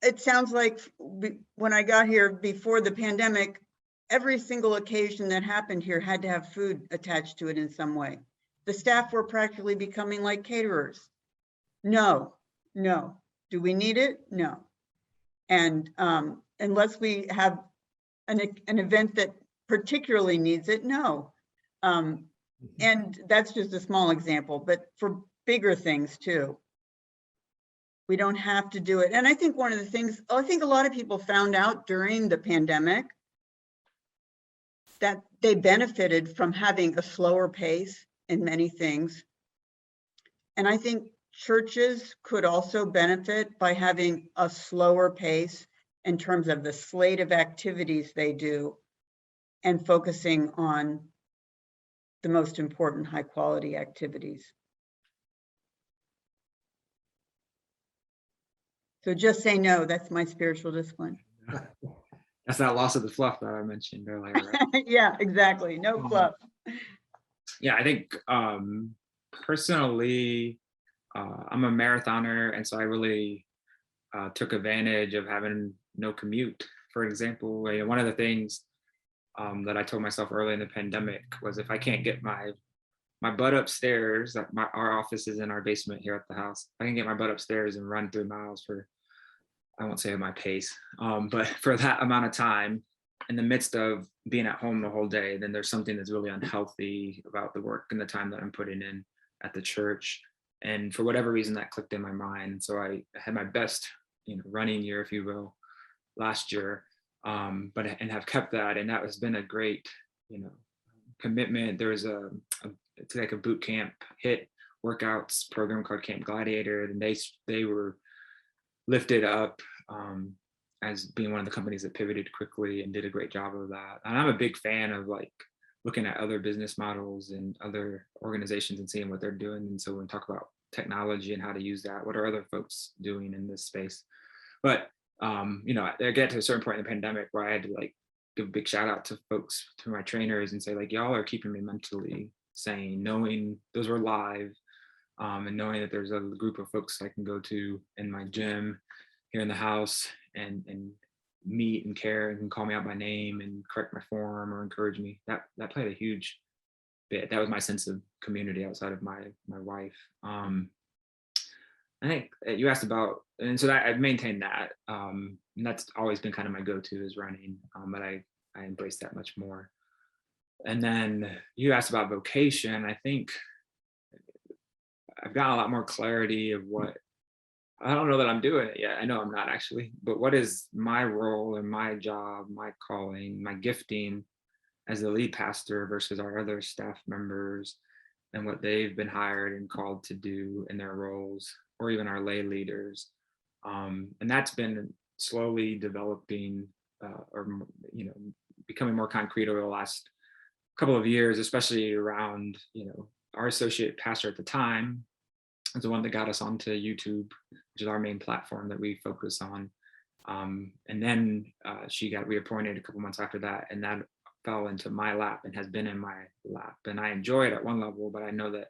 it sounds like when I got here before the pandemic, every single occasion that happened here had to have food attached to it in some way. The staff were practically becoming like caterers. No. Do we need it? No. And unless we have an event that particularly needs it, no. And that's just a small example, but for bigger things too. We don't have to do it. And I think one of the things, I think a lot of people found out during the pandemic that they benefited from having a slower pace in many things. And I think churches could also benefit by having a slower pace in terms of the slate of activities they do and focusing on the most important high quality activities. So just say no, that's my spiritual discipline. That's that loss of the fluff that I mentioned earlier, right? Yeah, exactly. No fluff. Yeah, I think personally, I'm a marathoner, and so I really took advantage of having no commute. For example, one of the things that I told myself early in the pandemic was, if I can't get my butt upstairs, our office is in our basement here at the house, I can get my butt upstairs and run 3 miles for, I won't say at my pace, but for that amount of time in the midst of being at home the whole day, then there's something that's really unhealthy about the work and the time that I'm putting in at the church. And for whatever reason, that clicked in my mind. So I had my best, running year, if you will, last year, but have kept that. And that has been a great, commitment. There was it's like a boot camp hit workouts program called Camp Gladiator, and they were lifted up as being one of the companies that pivoted quickly and did a great job of that. And I'm a big fan of looking at other business models and other organizations and seeing what they're doing. And so when we talk about technology and how to use that, what are other folks doing in this space? But I get to a certain point in the pandemic where I had to give a big shout out to folks, to my trainers, and say y'all are keeping me mentally sane, knowing those were live, and knowing that there's a group of folks I can go to in my gym here in the house and meet and care and can call me out by name and correct my form or encourage me. That played a huge bit. That was my sense of community outside of my wife. I think you asked about, and so I've maintained that. And that's always been kind of my go-to is running, but I embrace that much more. And then you asked about vocation. I think I've gotten a lot more clarity of what, I don't know that I'm doing it yet. I know I'm not actually, but what is my role and my job, my calling, my gifting as the lead pastor versus our other staff members, and what they've been hired and called to do in their roles, or even our lay leaders. And that's been slowly developing or becoming more concrete over the last couple of years, especially around our associate pastor at the time is the one that got us onto YouTube, which is our main platform that we focus on. And then she got reappointed a couple months after that, and that fell into my lap and has been in my lap. And I enjoy it at one level, but I know that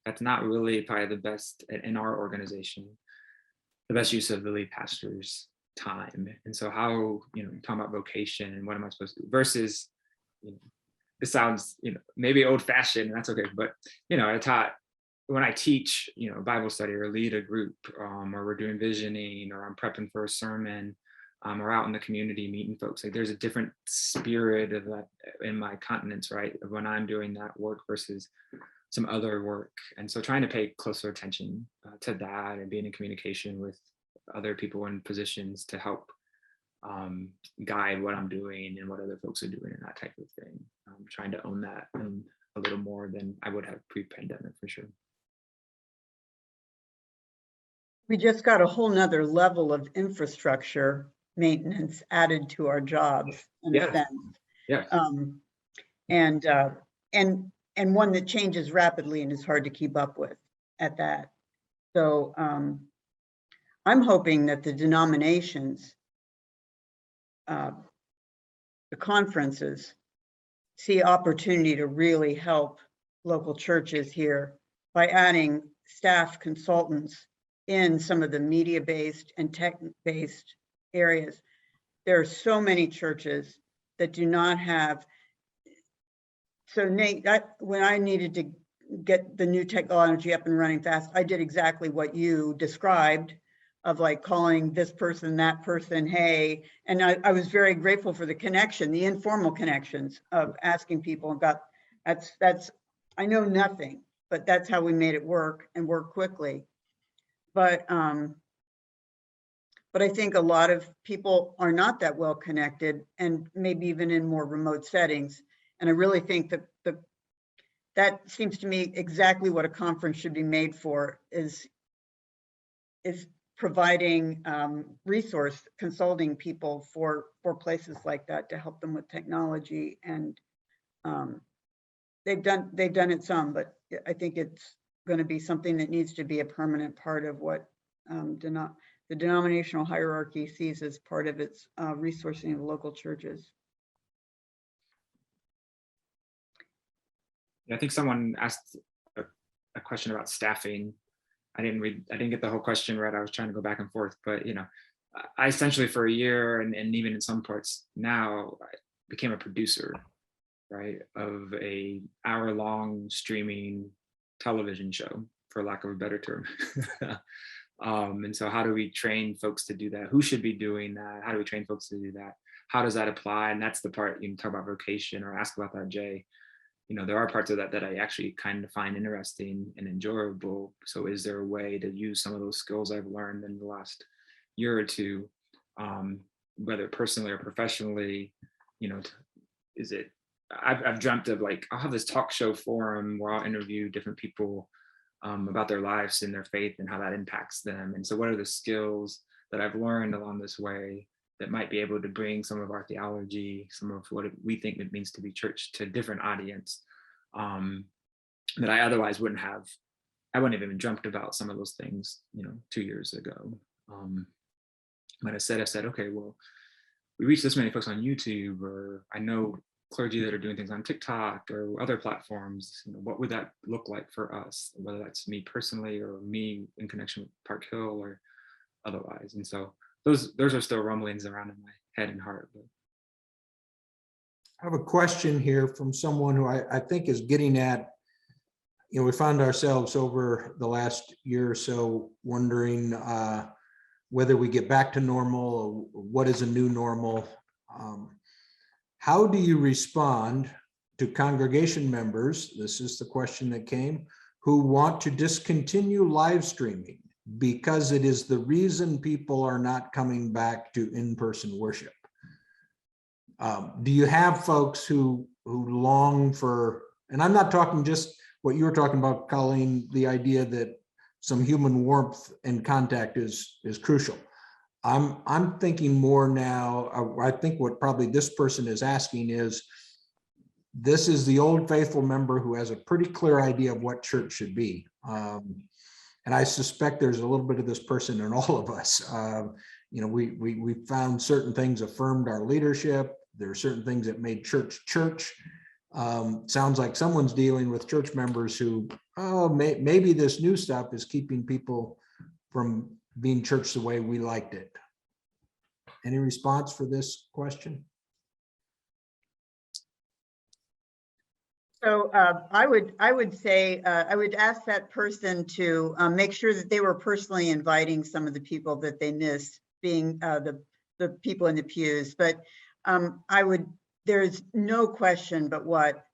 that's not really probably the best in our organization, the best use of the lead pastor's time. And so how, talking about vocation and what am I supposed to do versus, this sounds, maybe old fashioned, and that's okay. But, I taught, when I teach, Bible study or lead a group, or we're doing visioning, or I'm prepping for a sermon, or out in the community meeting folks, like there's a different spirit of that in my continence, right? Of when I'm doing that work versus some other work. And so trying to pay closer attention to that and being in communication with other people in positions to help guide what I'm doing and what other folks are doing and that type of thing. I'm trying to own that a little more than I would have pre-pandemic for sure. We just got a whole nother level of infrastructure maintenance added to our jobs in a sense. Yeah. And one that changes rapidly and is hard to keep up with at that. So I'm hoping that the denominations, the conferences, see opportunity to really help local churches here by adding staff consultants in some of the media-based and tech-based areas. There are so many churches that do not have. So Nate, when I needed to get the new technology up and running fast, I did exactly what you described, of like calling this person, that person, hey. And I was very grateful for the connection, the informal connections of asking people, and got, that's, I know nothing, but that's how we made it work and work quickly. But I think a lot of people are not that well connected, and maybe even in more remote settings. And I really think that that seems to me exactly what a conference should be made for, is providing resource consulting people for places like that to help them with technology. And they've done it some, but I think it's going to be something that needs to be a permanent part of what the denominational hierarchy sees as part of its resourcing of local churches. I think someone asked a question about staffing. I didn't get the whole question right. I was trying to go back and forth, but I essentially for a year and even in some parts now, I became a producer, right, of a hour-long streaming television show, for lack of a better term. And so how do we train folks to do that? Who should be doing that? How do we train folks to do that? How does that apply? And that's the part, you can talk about vocation or ask about that, Jay. There are parts of that I actually kind of find interesting and enjoyable. So is there a way to use some of those skills I've learned in the last year or two, whether personally or professionally, is it, I've dreamt of like, I'll have this talk show forum where I'll interview different people about their lives and their faith and how that impacts them. And so what are the skills that I've learned along this way that might be able to bring some of our theology, some of what we think it means to be church to a different audience that I otherwise wouldn't have. I wouldn't have even dreamt about some of those things, 2 years ago. But I've said, okay, well, we reach this many folks on YouTube, or I know clergy that are doing things on TikTok or other platforms. What would that look like for us, whether that's me personally or me in connection with Park Hill or otherwise. And so those are still rumblings around in my head and heart. But I have a question here from someone who I think is getting at, we found ourselves over the last year or so wondering whether we get back to normal or what is a new normal. How do you respond to congregation members, this is the question that came, who want to discontinue live streaming because it is the reason people are not coming back to in-person worship? Do you have folks who long for, and I'm not talking just what you were talking about, Colleen, the idea that some human warmth and contact is crucial. I'm thinking more now, I think what probably this person is asking is, this is the old faithful member who has a pretty clear idea of what church should be. And I suspect there's a little bit of this person in all of us. You know, we found certain things affirmed our leadership. There are certain things that made church church. Sounds like someone's dealing with church members who, maybe this new stuff is keeping people from being church the way we liked it. Any response for this question? So I would say, I would ask that person to make sure that they were personally inviting some of the people that they missed, being the people in the pews. But there's no question but what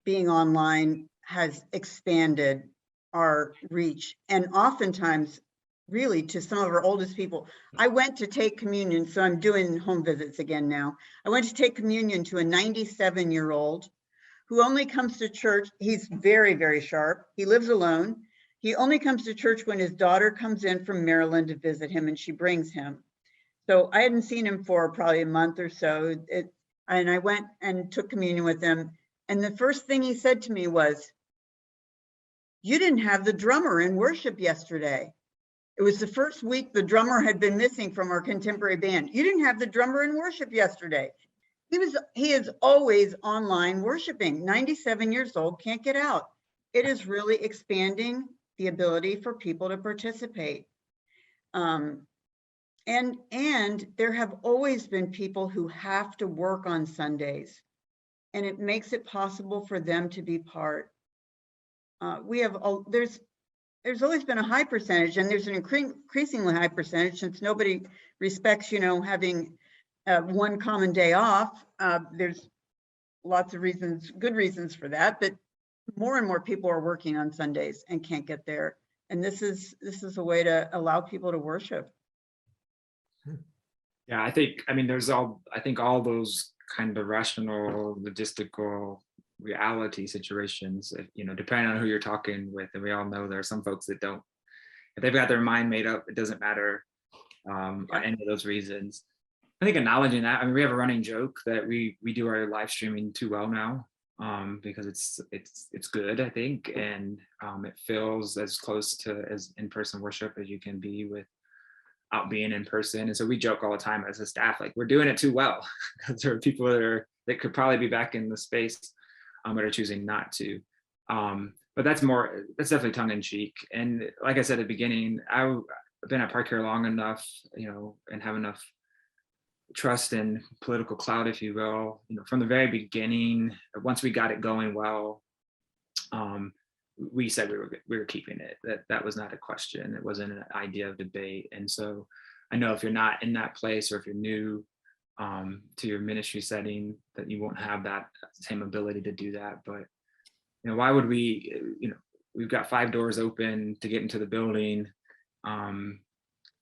being online has expanded our reach, and oftentimes really to some of our oldest people. I went to take communion, so I'm doing home visits again now. I went to take communion to a 97-year-old who only comes to church. He's very, very sharp. He lives alone. He only comes to church when his daughter comes in from Maryland to visit him and she brings him. So I hadn't seen him for probably a month or so. And I went and took communion with him. And the first thing he said to me was, "You didn't have the drummer in worship yesterday." It was the first week the drummer had been missing from our contemporary band. "You didn't have the drummer in worship yesterday." He is always online worshiping. 97 years old, can't get out. It is really expanding the ability for people to participate. And there have always been people who have to work on Sundays, and it makes it possible for them to be part. There's always been a high percentage, and there's an increasingly high percentage, since nobody respects, having one common day off. There's lots of reasons, good reasons for that, but more and more people are working on Sundays and can't get there. And this is a way to allow people to worship. Yeah, I think all those kind of rational, logistical reality situations, depending on who you're talking with, and we all know there are some folks that don't, if they've got their mind made up, it doesn't matter on any of those reasons. I think acknowledging that, we have a running joke that we do our live streaming too well now, because it's good, I think, and it feels as close to as in-person worship as you can be without being in person. And so we joke all the time as a staff, like, we're doing it too well, because there are people that could probably be back in the space, but are choosing not to. But that's definitely tongue in cheek. And like I said at the beginning, I've been at Park Hill long enough, and have enough trust and political clout, if you will, from the very beginning. Once we got it going well, we said we were keeping it. That was not a question. It wasn't an idea of debate. And so I know if you're not in that place, or if you're new to your ministry setting, that you won't have that same ability to do that. But why would we? We've got 5 doors open to get into the building.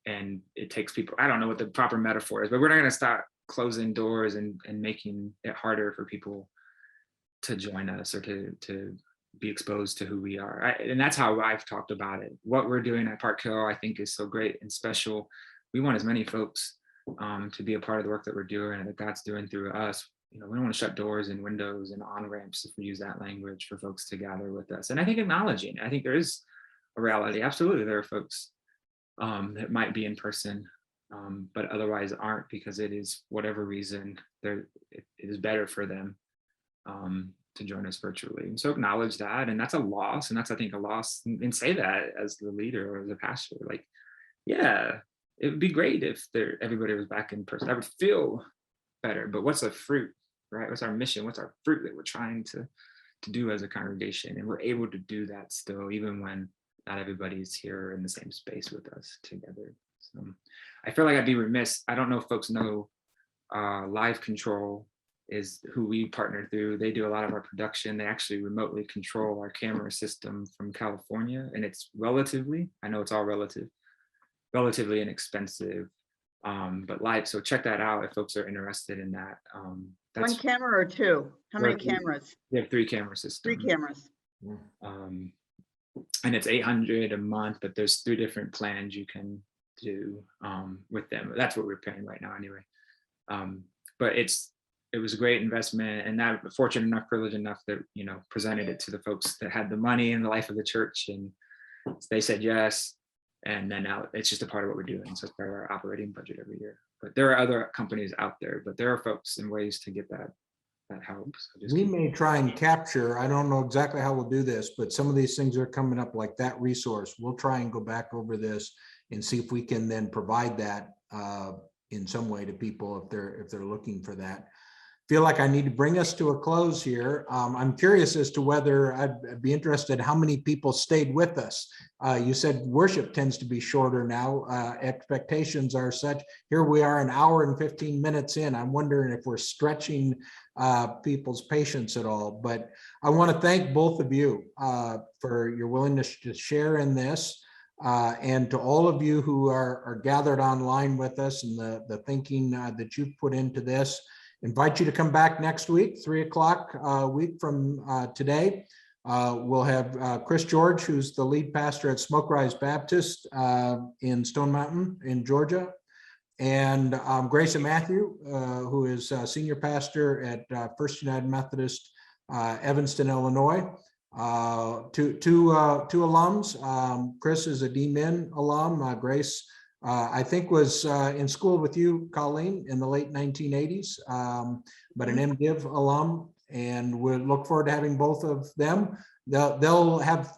And it takes people, I don't know what the proper metaphor is, but we're not going to start closing doors and making it harder for people to join us, or to be exposed to who we are. And that's how I've talked about it. What we're doing at Park Hill, I think, is so great and special. We want as many folks to be a part of the work that we're doing and that God's doing through us. We don't want to shut doors and windows and on-ramps, if we use that language, for folks to gather with us. And I think acknowledging, I think there is a reality. Absolutely, there are folks that might be in person, but otherwise aren't, because it is, whatever reason, it is better for them to join us virtually. And so acknowledge that, and that's a loss, and that's, I think, a loss, and say that as the leader or as a pastor, like, yeah, it would be great if everybody was back in person. That would feel better, but what's the fruit, right? What's our mission? What's our fruit that we're trying to do as a congregation? And we're able to do that still, even when not everybody's here in the same space with us together. So I feel like I'd be remiss. I don't know if folks know, Live Control is who we partner through. They do a lot of our production. They actually remotely control our camera system from California. And it's relatively, I know it's all relatively inexpensive but live. So check that out if folks are interested in that. One camera or two? How many cameras? We have 3 camera systems. 3 cameras. And it's $800 a month, but there's 3 different plans you can do with them. That's what we're paying right now anyway. But it was a great investment, and that fortunate enough, privileged enough that, you know, presented it to the folks that had the money and the life of the church, and they said yes. And then now it's just a part of what we're doing. So it's part of our operating budget every year. But there are other companies out there, but there are folks and ways to get that help. So we may try and capture, I don't know exactly how we'll do this, but some of these things are coming up, like that resource. We'll try and go back over this and see if we can then provide that in some way to people if they're looking for that. Feel like I need to bring us to a close here. I'm curious as to whether I'd be interested how many people stayed with us. You said worship tends to be shorter now. Expectations are such. Here we are, an hour and 15 minutes in. I'm wondering if we're stretching people's patience at all. But I want to thank both of you for your willingness to share in this. And to all of you who are gathered online with us, and the thinking that you've put into this. Invite you to come back next week, 3 o'clock week from today. We'll have Chris George, who's the lead pastor at Smoke Rise Baptist in Stone Mountain in Georgia, and Grace and Matthew, who is senior pastor at First United Methodist Evanston, Illinois. Two alums. Chris is a D-Min alum. Grace, I think, was in school with you, Colleen, in the late 1980s, but an MDiv alum, and we'll look forward to having both of them. They'll have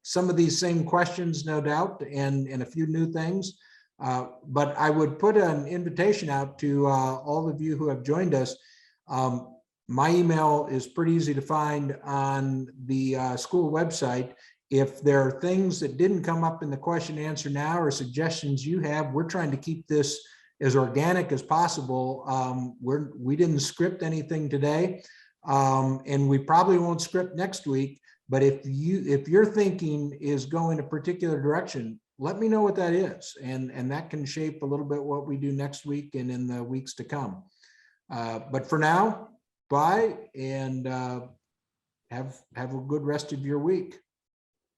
some of these same questions, no doubt, and a few new things. But I would put an invitation out to all of you who have joined us. My email is pretty easy to find on the school website. If there are things that didn't come up in the question and answer now, or suggestions you have, we're trying to keep this as organic as possible. We didn't script anything today, and we probably won't script next week. But if your thinking is going a particular direction, let me know what that is, and that can shape a little bit what we do next week and in the weeks to come. But for now, bye, and have a good rest of your week.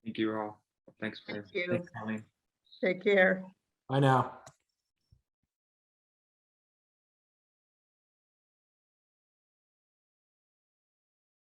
Thank you all. Thanks, Thank you. Thanks, Colleen. Take care. Bye now.